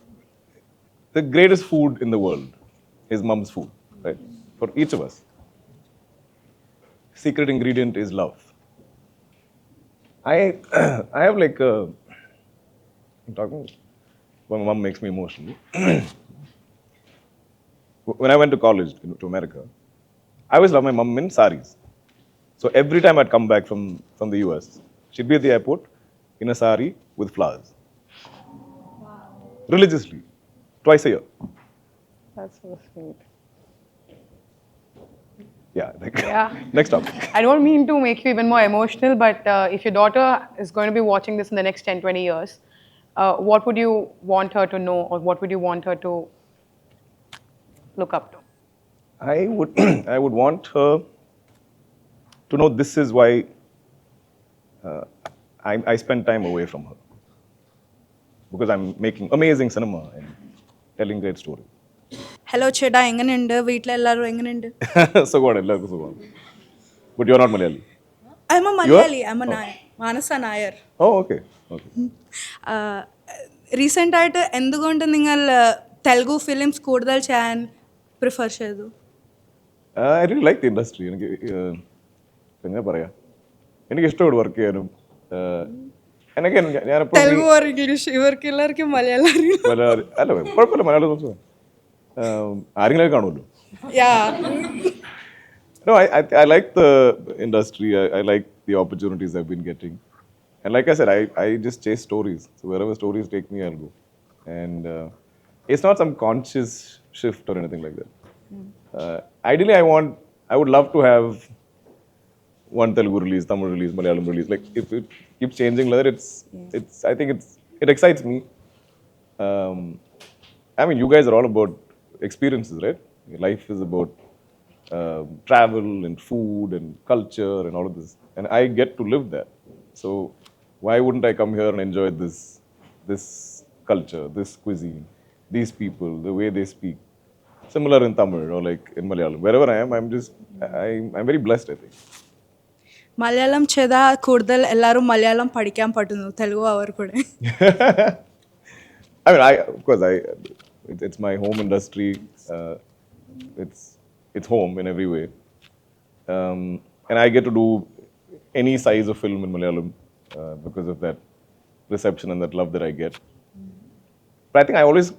the greatest food in the world is mom's food, right? For each of us. Secret ingredient is love. I have like I'm talking when my mom makes me emotional. When I went to college, to America, I always loved my mom in saris. So every time I'd come back from the US, she'd be at the airport in a sari with flowers. Wow. Religiously, twice a year. That's so sweet. Yeah. Yeah. Next topic. I don't mean to make you even more emotional, but if your daughter is going to be watching this in the next 10, 20 years, what would you want her to know or what would you want her to look up to? I would want her to know this is why I spend time away from her. Because I'm making amazing cinema and telling great stories. Hello, Cheda, enganundu veetla ellaru enganundu. So good, ellarku so good. But you're not Malayali. I'm a Malayali. I'm a Nair. Manasa Nair. Oh, okay. Recent ആയിട്ട് എന്തുകൊണ്ട് നിങ്ങൾ Telugu films കൂടുതൽ ചെയ്യാൻ prefer ചെയ്തു? I really like the industry. എങ്ങനെ പറയാ, എനിക്ക് ഇഷ്ടമാണ് വർക്ക് ചെയ്യാനും. And again, Telugu or English ഇവർക്ക് എല്ലാവർക്കും മലയാളം അല്ല കുഴപ്പമില്ല, മലയാളം സംസാരിക്കാം. ആരെങ്കിലും കാണുമല്ലോ. No, I like the industry. I like the opportunities I've been getting. And like I said, I just chase stories. So wherever stories take me, I'll go. And it's not some conscious shift or anything like that. Ideally, I would love to have one Telugu release, Tamil release, Malayalam release. Like if it keeps changing like that, I think it excites me. I mean, you guys are all about experiences, right? Your life is about travel and food and culture and all of this. And I get to live that. So why wouldn't I come here and enjoy this culture, this cuisine, these people, the way they speak? Similar in Tamil or like in Malayalam. Wherever I am, I'm very blessed, I think. Malayalam ചെയ്താൽ കൂടുതൽ എല്ലാവരും മലയാളം പഠിക്കാൻ പറ്റുന്നു തെലുഗു അവർ കൂടെ. I mean, of course, it's my home industry. It's home in every way, and I get to do any size of film in Malayalam because of that reception and that love that I get. But I think I always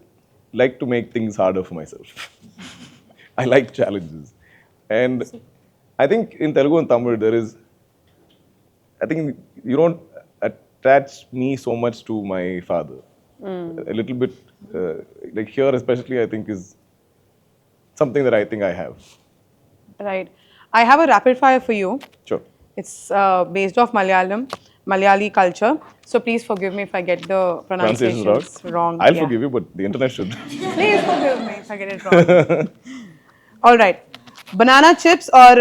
like to make things harder for myself. I like challenges, and I think in Telugu and Tamil I think you don't attach me so much to my father. A little bit, like here especially, I think is something that I think I have. Right. I have a rapid fire for you. Sure. It's based off Malayali culture. So please forgive me if I get the pronunciations wrong. I'll forgive you, but the internet should. Please forgive me if I get it wrong. All right. Banana chips or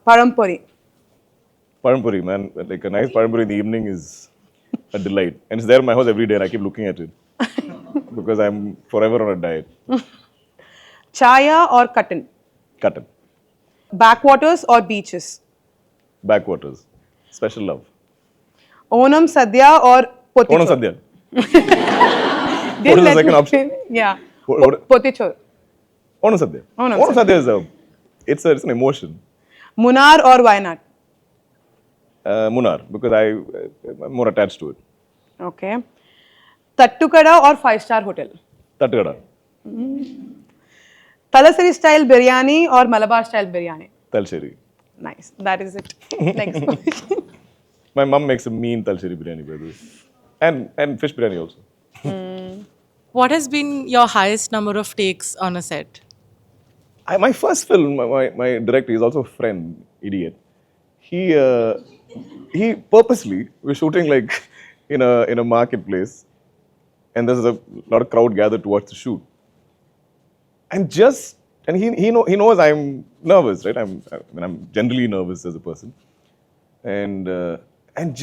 parampuri? Parampuri, man. Like a nice parampuri in the evening is a delight. And it's there in my house every day and I keep looking at it. Because I'm forever on a diet. Chaya or cotton? Cotton. Backwaters or beaches? Backwaters. Special love. Onam Sadhya or Potichor? Onam Sadhya. Didn't What is the let second me option? finish. Yeah. What- Potichor. Onam Sadhya. Onam Onam Sadhya is it's an emotion. Munnar or Wayanad? Munnar, because I'm more attached to it. Okay. Tattukada or 5-star hotel? Tattukada. Talasari style biryani or Malabar style biryani? Talcheri. Nice. That is it. Next question. My mom makes a mean Talcheri biryani, by the way. And fish biryani also. What has been your highest number of takes on a set? My first film, my director is also a friend, idiot. He purposely was shooting like in a marketplace, and there's a lot of crowd gathered to watch the shoot. And he knows I'm nervous, right? I'm generally nervous as a person, and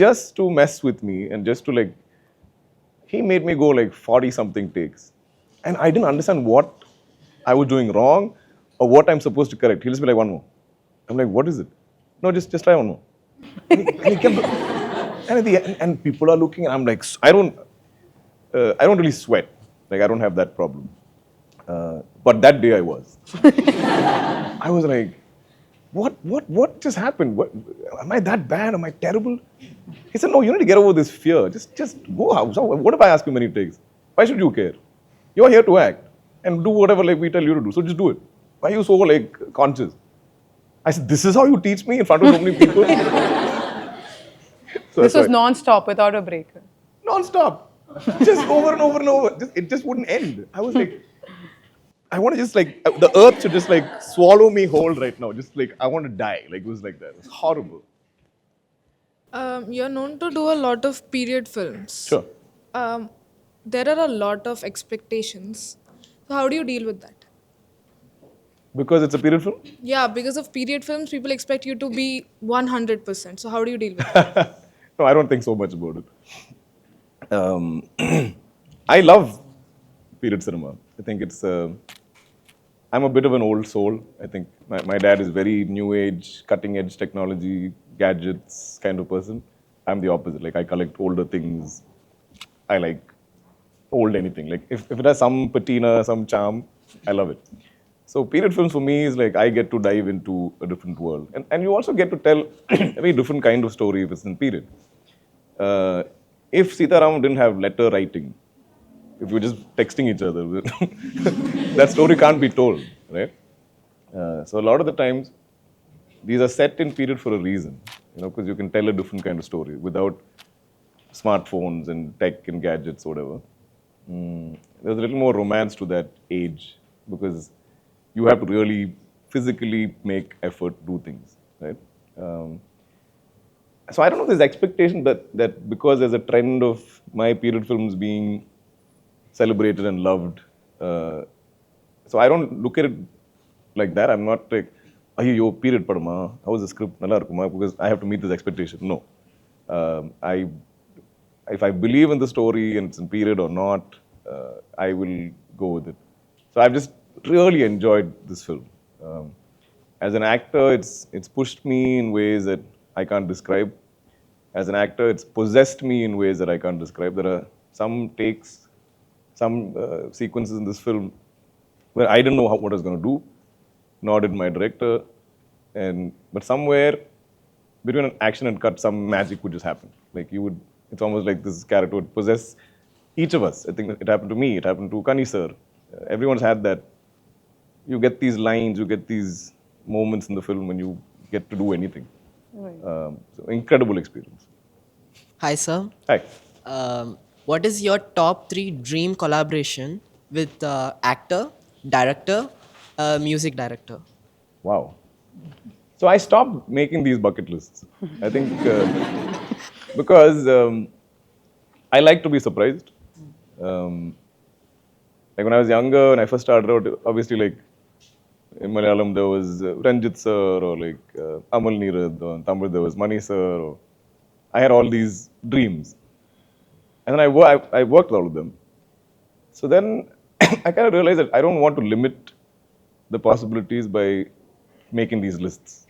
just to mess with me and just to like, he made me go like 40 something takes, and I didn't understand what I was doing wrong or what I'm supposed to correct. He'll just be like, one more. I'm like, what is it? No, just try one more. And he kept, and at the end, and people are looking, and I'm like, I don't really sweat. Like I don't have that problem. But that day I was. I was like, what just happened? Am I that bad? Am I terrible? He said, no, you need to get over this fear. Just go out. So what if I ask you many takes? Why should you care? You're here to act and do whatever like we tell you to do. So just do it. Why are you so like conscious? I said, this is how you teach me in front of so many people? So This was non-stop without a break. Non-stop. Just over and over and over. It just wouldn't end. I was like, I want to just like, the earth should just like swallow me whole right now. Just like, I want to die. Like it was like that. It was horrible. You're known to do a lot of period films. Sure. There are a lot of expectations. So how do you deal with that? Because it's a period film? Yeah, because of period films, people expect you to be 100%. So how do you deal with that? No, I don't think so much about it. I love period cinema. I think it's, I'm a bit of an old soul. I think my dad is very new age, cutting edge technology, gadgets kind of person. I'm the opposite. Like I collect older things. I like old anything. Like if it has some patina, some charm, I love it. So period films for me is like I get to dive into a different world. And you also get to tell a very different kind of story if it's in period. If Sitaram didn't have letter writing, if you're just texting each other, that story can't be told, right? So a lot of the times, these are set in period for a reason, because you can tell a different kind of story without smartphones and tech and gadgets, whatever. There's a little more romance to that age because you have to really physically make effort, do things, right? So I don't know if there's expectation that because there's a trend of my period films being celebrated and loved. So I don't look at it like that. I'm not like, yo, period padama, how is the script? Nalla irukuma, because I have to meet this expectation. No. If I believe in the story and it's in period or not, I will go with it. So I've just really enjoyed this film. As an actor, it's pushed me in ways that I can't describe. As an actor, it's possessed me in ways that I can't describe. There are some takes, some sequences in this film where I didn't know what I was going to do, nor did my director. But somewhere between an action and cut, some magic would just happen. Like it's almost like this character would possess each of us. I think it happened to me, it happened to Kani sir. Everyone's had that. You get these lines, you get these moments in the film when you get to do anything. So incredible experience. Hi, sir. Hi. What is your top 3 dream collaboration with actor, director, music director? Wow. So I stopped making these bucket lists. I think because I like to be surprised. Like when I was younger, when I first started out, obviously like in Malayalam there was Ranjit sir or like Amal Neerad, or in Tamil there was Mani sir. Or I had all these dreams. And then I worked with all of them. So then I kind of realized that I don't want to limit the possibilities by making these lists.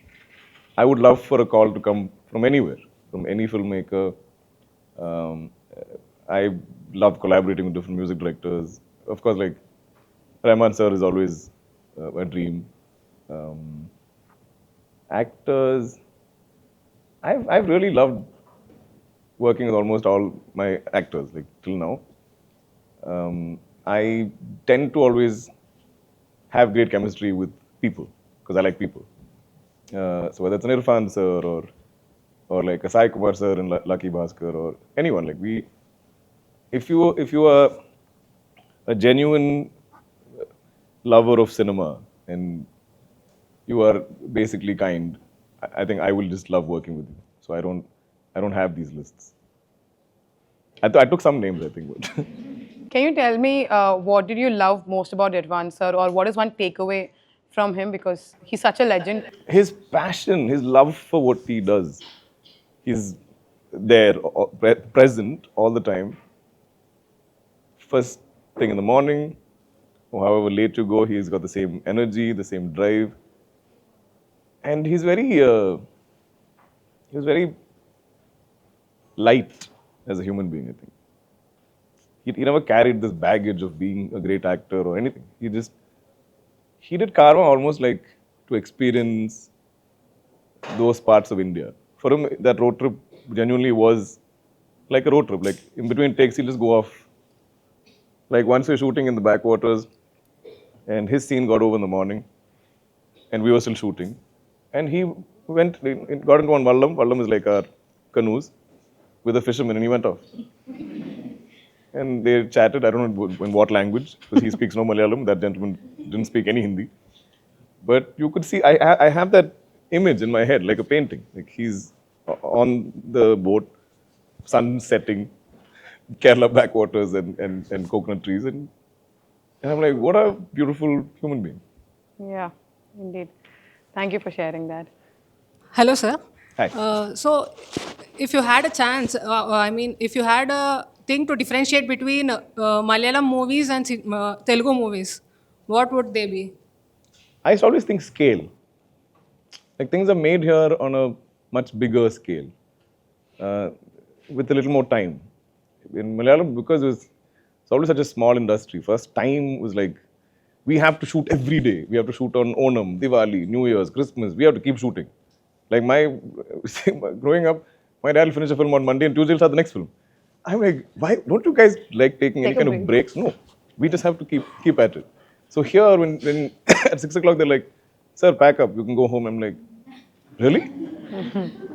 I would love for a call to come from anywhere, from any filmmaker. I love collaborating with different music directors. Of course, like Rahman sir is always a dream. Actors, I've really loved working with almost all my actors, like till now. I tend to always have great chemistry with people because I like people. So whether it's an Irfan sir or like a Sai Kumar sir and Lucky Bhaskar or anyone, like if you are a genuine lover of cinema and you are basically kind, I think I will just love working with you. So I don't have these lists. I took some names, I think. But Can you tell me what did you love most about Irfan sir, or what is one takeaway from him, because he's such a legend? His passion, his love for what he does, he's there, present all the time. First thing in the morning, or however late you go, he's got the same energy, the same drive. And he was very light as a human being, I think. He never carried this baggage of being a great actor or anything. He did Karma almost like to experience those parts of India. For him, that road trip genuinely was like a road trip. Like in between takes, he'll just go off. Like once we were shooting in the backwaters, and his scene got over in the morning, and we were still shooting. And he got into one Vallam. Vallam is like our canoes with a fisherman, and he went off. And they chatted, I don't know in what language, because he speaks no Malayalam. That gentleman didn't speak any Hindi. But you could see, I have that image in my head, like a painting. Like he's on the boat, sun setting, Kerala backwaters and coconut trees. And I'm like, what a beautiful human being. Yeah, indeed. Thank you for sharing that. Hello, sir. Hi. So, if you had a chance, if you had a thing to differentiate between Malayalam movies and Telugu movies, what would they be? I used to always think scale. Like things are made here on a much bigger scale, with a little more time. In Malayalam, because it's always such a small industry, first time was like, we have to shoot every day. We have to shoot on Onam, Diwali, New Year's, Christmas. We have to keep shooting. Like growing up, my dad will finish a film on Monday and Tuesday he'll start the next film. I'm like, why don't you guys like taking any kind of breaks? No, we just have to keep at it. So here, when at 6 o'clock they're like, sir, pack up, you can go home. I'm like, really?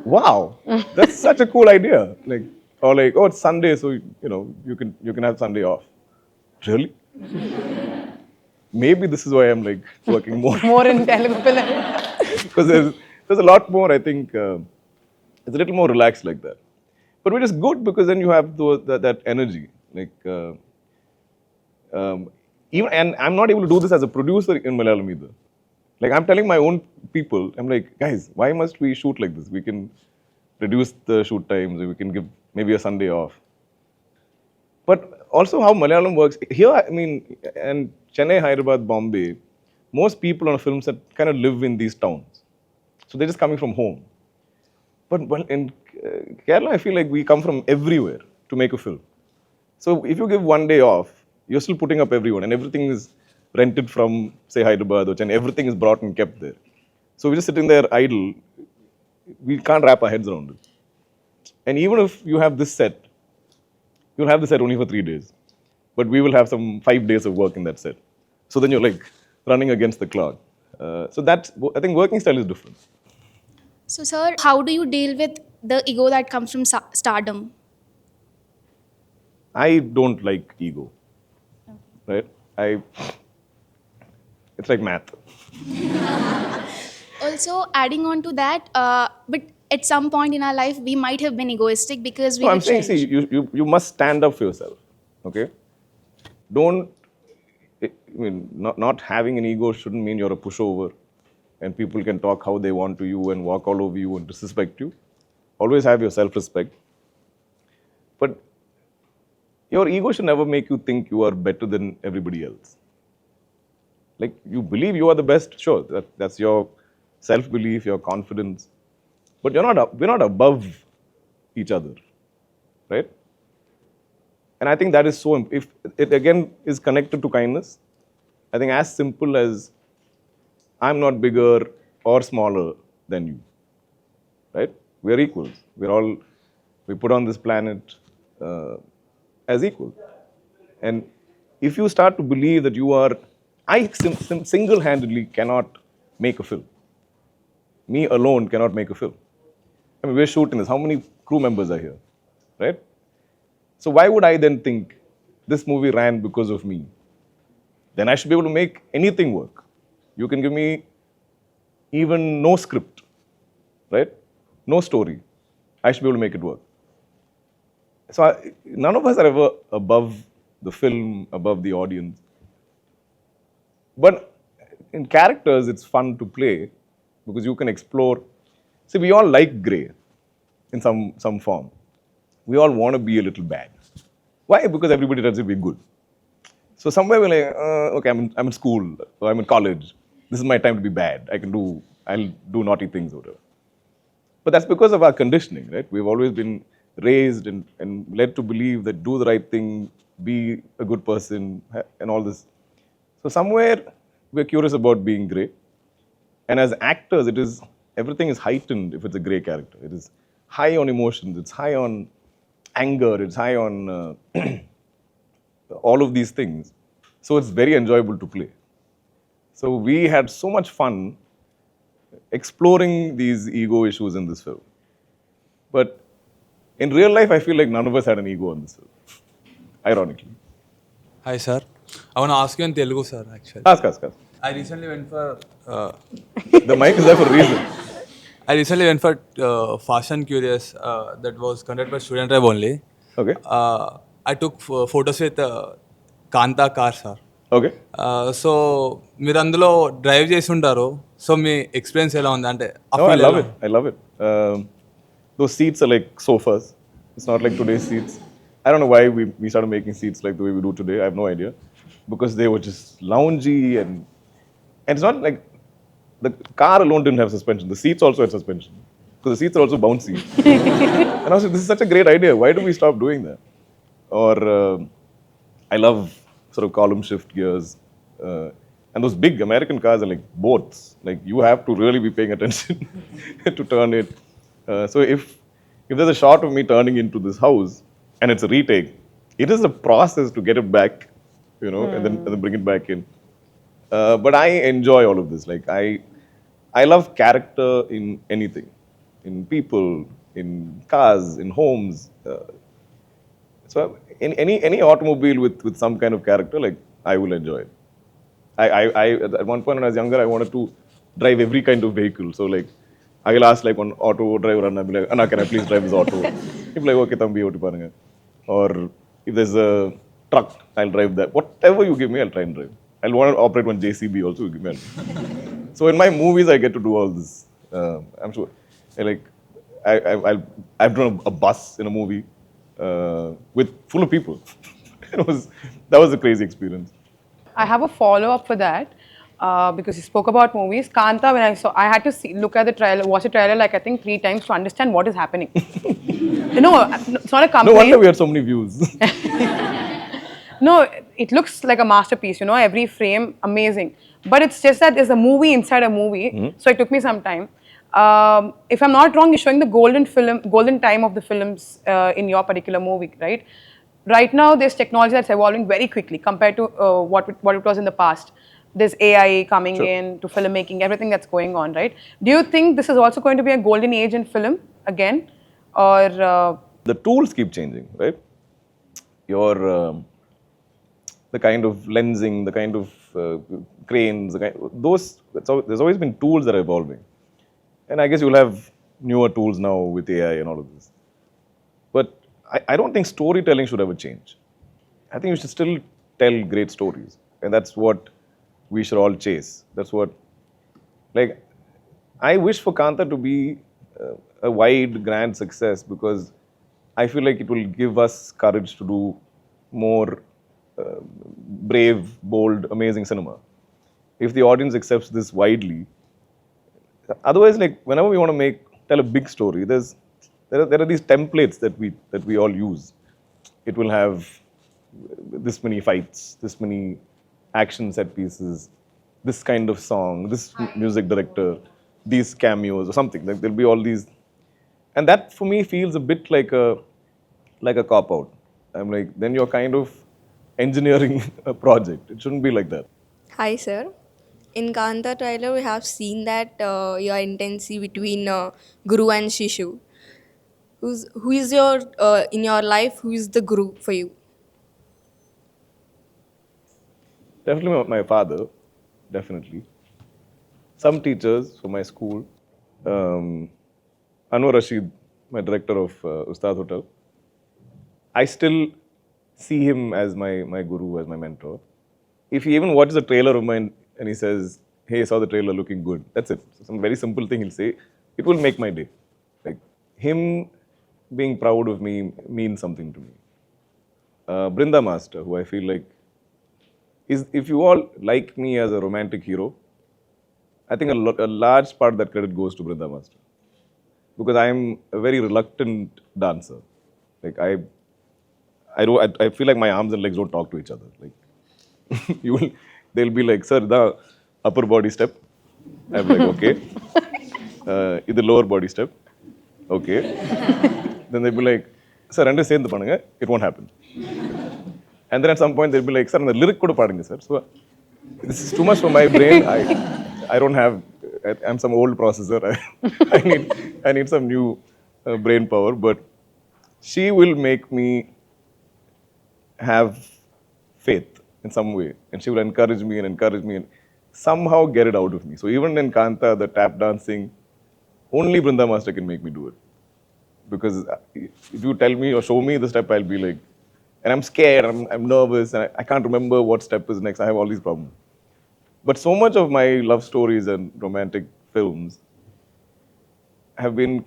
Wow, that's such a cool idea. Like, or like, oh, it's Sunday, so you can have Sunday off. Really? Maybe this is why I'm like working more. More in Telugu film. Because there's a lot more, I think, it's a little more relaxed like that. But which is good because then you have that energy. Like, and I'm not able to do this as a producer in Malayalam either. Like I'm telling my own people, I'm like, guys, why must we shoot like this? We can reduce the shoot times, we can give maybe a Sunday off. But also how Malayalam works, here, I mean, and Chennai, Hyderabad, Bombay, most people on a film set kind of live in these towns. So they're just coming from home. But in Kerala, I feel like we come from everywhere to make a film. So if you give one day off, you're still putting up everyone, and everything is rented from, say, Hyderabad or Chennai. Everything is brought and kept there. So we're just sitting there idle. We can't wrap our heads around it. And even if you have this set, you'll have the set only for 3 days. But we will have some 5 days of work in that set. So then you're like running against the clock. So that's, I think working style is different. So, sir, how do you deal with the ego that comes from stardom? I don't like ego. Right? It's like math. Also, adding on to that, but at some point in our life, we might have been egoistic because we No, were I'm saying, see, you must stand up for yourself. Okay? Don't, I mean, not having an ego shouldn't mean you're a pushover and people can talk how they want to you and walk all over you and disrespect you. Always have your self-respect. But your ego should never make you think you are better than everybody else. Like, you believe you are the best, sure, that's your self-belief, your confidence. But we're not above each other, right? And I think that is so, if it again is connected to kindness, I think as simple as I'm not bigger or smaller than you, right? We're equals. We put on this planet as equal. And if you start to believe that you are, I single-handedly cannot make a film. Me alone cannot make a film. I mean, we're shooting this. How many crew members are here, right? So why would I then think this movie ran because of me? Then I should be able to make anything work. You can give me even no script, right? No story. I should be able to make it work. So none of us are ever above the film, above the audience. But in characters, it's fun to play because you can explore. See, we all like grey in some form. We all want to be a little bad. Why? Because everybody tries to be good. So somewhere we're like, okay, I'm in school, or I'm in college. This is my time to be bad. I'll do naughty things or whatever. But that's because of our conditioning, right? We've always been raised and led to believe that do the right thing, be a good person, and all this. So somewhere we're curious about being grey. And as actors, everything is heightened if it's a grey character. It is high on emotions, it's high on anger, it's high on all of these things. So it's very enjoyable to play. So we had so much fun exploring these ego issues in this film. But in real life, I feel like none of us had an ego in this film, ironically. Hi, sir. I want to ask you in Telugu, sir, actually. Ask. I recently went for... The mic is there for a reason. I recently went for Fast and Curious that was conducted by Student Tribe only. Okay. I took photos with Kanta car, sir. Okay. So, మీరు అందులో drive చేసి ఉంటారు so మీ experience ఎలా ఉంది అంటే I love it. Those seats are like sofas. It's not like today's seats. I don't know why we started making seats like the way we do today. I have no idea. Because they were just loungy and it's not like the car alone didn't have suspension. The seats also had suspension. Because the seats are also bouncy. And I was like, this is such a great idea. Why do we stop doing that? Or I love sort of column shift gears. And those big American cars are like boats. Like you have to really be paying attention to turn it. So if there's a shot of me turning into this house and it's a retake, it is a process to get it back, and then bring it back in. But I enjoy all of this. Like I love character in anything, in people, in cars, in homes. So any automobile with some kind of character, like I will enjoy it. I at one point when I was younger, I wanted to drive every kind of vehicle. So like I will ask like one auto driver and I'll be like, Anna, can I please drive this auto? He'll be like, okay, thambi oti parunga. Or if there's a truck, I'll drive that. Whatever you give me, I'll try and drive. I'll want to operate one JCB also. You give me. So in my movies, I get to do all this. I'm sure. Like I've drawn a bus in a movie with full of people. That was a crazy experience. I have a follow-up for that. because he spoke about movies. Kanta, when I had to look at the trailer, watch the trailer like I think 3 times to understand what is happening. It's not a complaint. No wonder we had so many views. No, it looks like a masterpiece, every frame, amazing. But it's just that there's a movie inside a movie, so it took me some time. If I'm not wrong, you're showing the golden time of the films in your particular movie, right? Right now, there's technology that's evolving very quickly compared to what it was in the past. There's AI coming in to filmmaking, everything that's going on, right? Do you think this is also going to be a golden age in film again, or the tools keep changing, right? The kind of lensing, the kind of cranes, there's always been tools that are evolving. And I guess you'll have newer tools now with AI and all of this. But I don't think storytelling should ever change. I think you should still tell great stories. And that's what we should all chase. That's what, I wish for Kanta to be a wide, grand success because I feel like it will give us courage to do more brave, bold, amazing cinema. If the audience accepts this widely, otherwise, whenever we want to tell a big story, there are these templates that we all use. It will have this many fights, this many action set pieces, this kind of song, this music director, these cameos or something. There'll be all these, and that for me feels a bit like a cop out. I'm like, then you're kind of engineering a project. It shouldn't be like that. Hi, sir. In Kanta trailer, we have seen that your intimacy between Guru and Shishu. Who is your in your life? Who is the Guru for you? Definitely my father. Definitely. Some teachers from my school. Anwar Rashid, my director of Ustad Hotel. I still see him as my guru, as my mentor. If he even watches a trailer of mine and he says, hey, I saw the trailer looking good, that's it. Some very simple thing he'll say, it will make my day. Him being proud of me means something to me. Brinda Master, who I feel like if you all like me as a romantic hero, I think a large part of that credit goes to Brinda Master. Because I'm a very reluctant dancer. I feel like my arms and legs don't talk to each other. They'll be like, sir, the upper body step. I'm like, okay. The lower body step. Okay. Then they'll be like, sir, it won't happen. And then at some point they'll be like, sir, the lyric kuda paadunga, sir. So this is too much for my brain. I don't have, I'm some old processor. I need some new brain power. But she will make me have faith in some way. And she will encourage me and somehow get it out of me. So even in Kanta, the tap dancing, only Brinda Master can make me do it. Because if you tell me or show me the step, I'll be like, and I'm scared, I'm nervous, and I can't remember what step is next. I have all these problems. But so much of my love stories and romantic films have been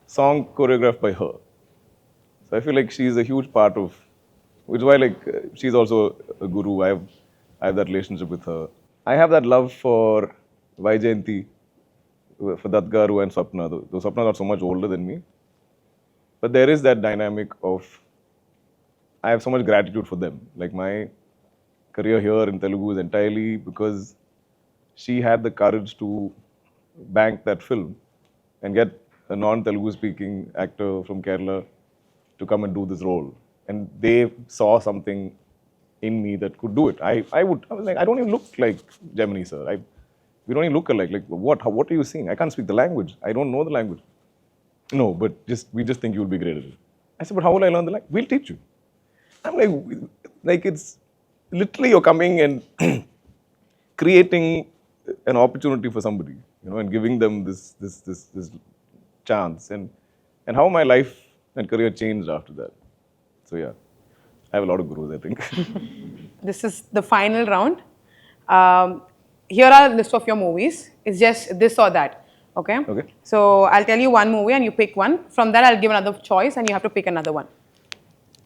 song choreographed by her. So I feel like she's a huge part of, which is why she's also a guru. I have that relationship with her. I have that love for Vaijayanti, for Datgaru and Swapna. Those Swapnas are so much older than me. But there is that dynamic of, I have so much gratitude for them. My career here in Telugu is entirely because she had the courage to bank that film and get a non-Telugu speaking actor from Kerala to come and do this role. And they saw something in me that could do it. I was like, I don't even look like Gemini, sir. We don't even look alike. What are you seeing? I can't speak the language. I don't know the language. No, but we just think you'll be great at it. I said, but how will I learn the language? We'll teach you. I'm like it's literally you're coming and creating an opportunity for somebody, and giving them this chance. And how my life and career changed after that. So yeah, I have a lot of gurus, I think. This is the final round. Here are a list of your movies. It's just this or that. Okay? Okay. So I'll tell you one movie and you pick one. From that, I'll give another choice and you have to pick another one.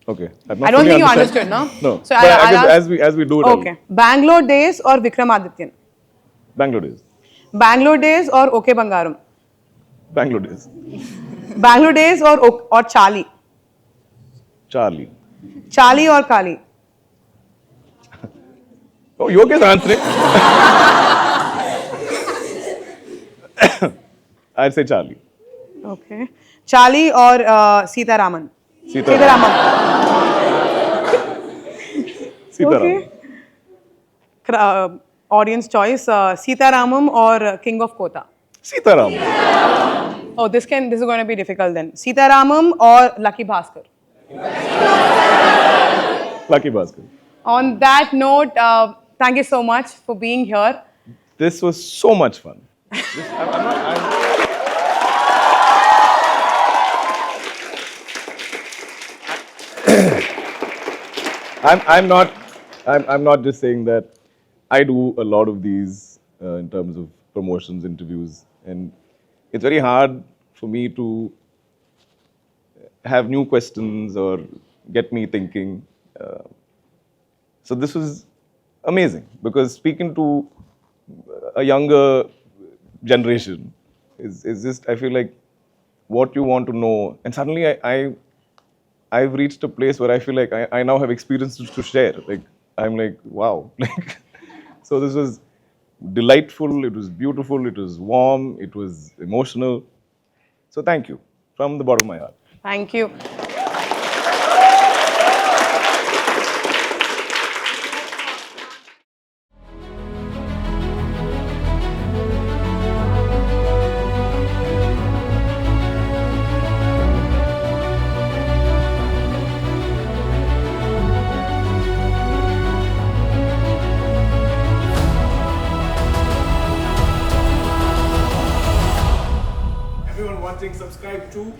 Okay. I don't think you understood, no? No. So but as we do it. Okay. Bangalore Days or Vikramadityan? Bangalore days. Bangalore days or Okay Bangaram? Bangalore days. Bangalore days or Charlie? Charlie. Charlie or Kali? Oh, Yogesh answering. I'd say Charlie. Okay. Charlie or Sita Raman? Sita Raman. Sita Okay. Audience choice, Sita Ramam or King of Kota? Sita Ramam. Oh, this is going to be difficult then. Sita Ramam or Lucky Bhaskar? Lucky Bhaskar. On that note, thank you so much for being here. This was so much fun. I'm not just saying that. I do a lot of these in terms of promotions, interviews, and it's very hard for me to have new questions or get me thinking. So this was amazing because speaking to a younger generation is just, I feel like, what you want to know. And suddenly I've reached a place where I feel like I now have experiences to share. Like, I'm like, wow. Like, so this was delightful, it was beautiful, it was warm, it was emotional. So thank you from the bottom of my heart. Thank you. Everyone watching, subscribe to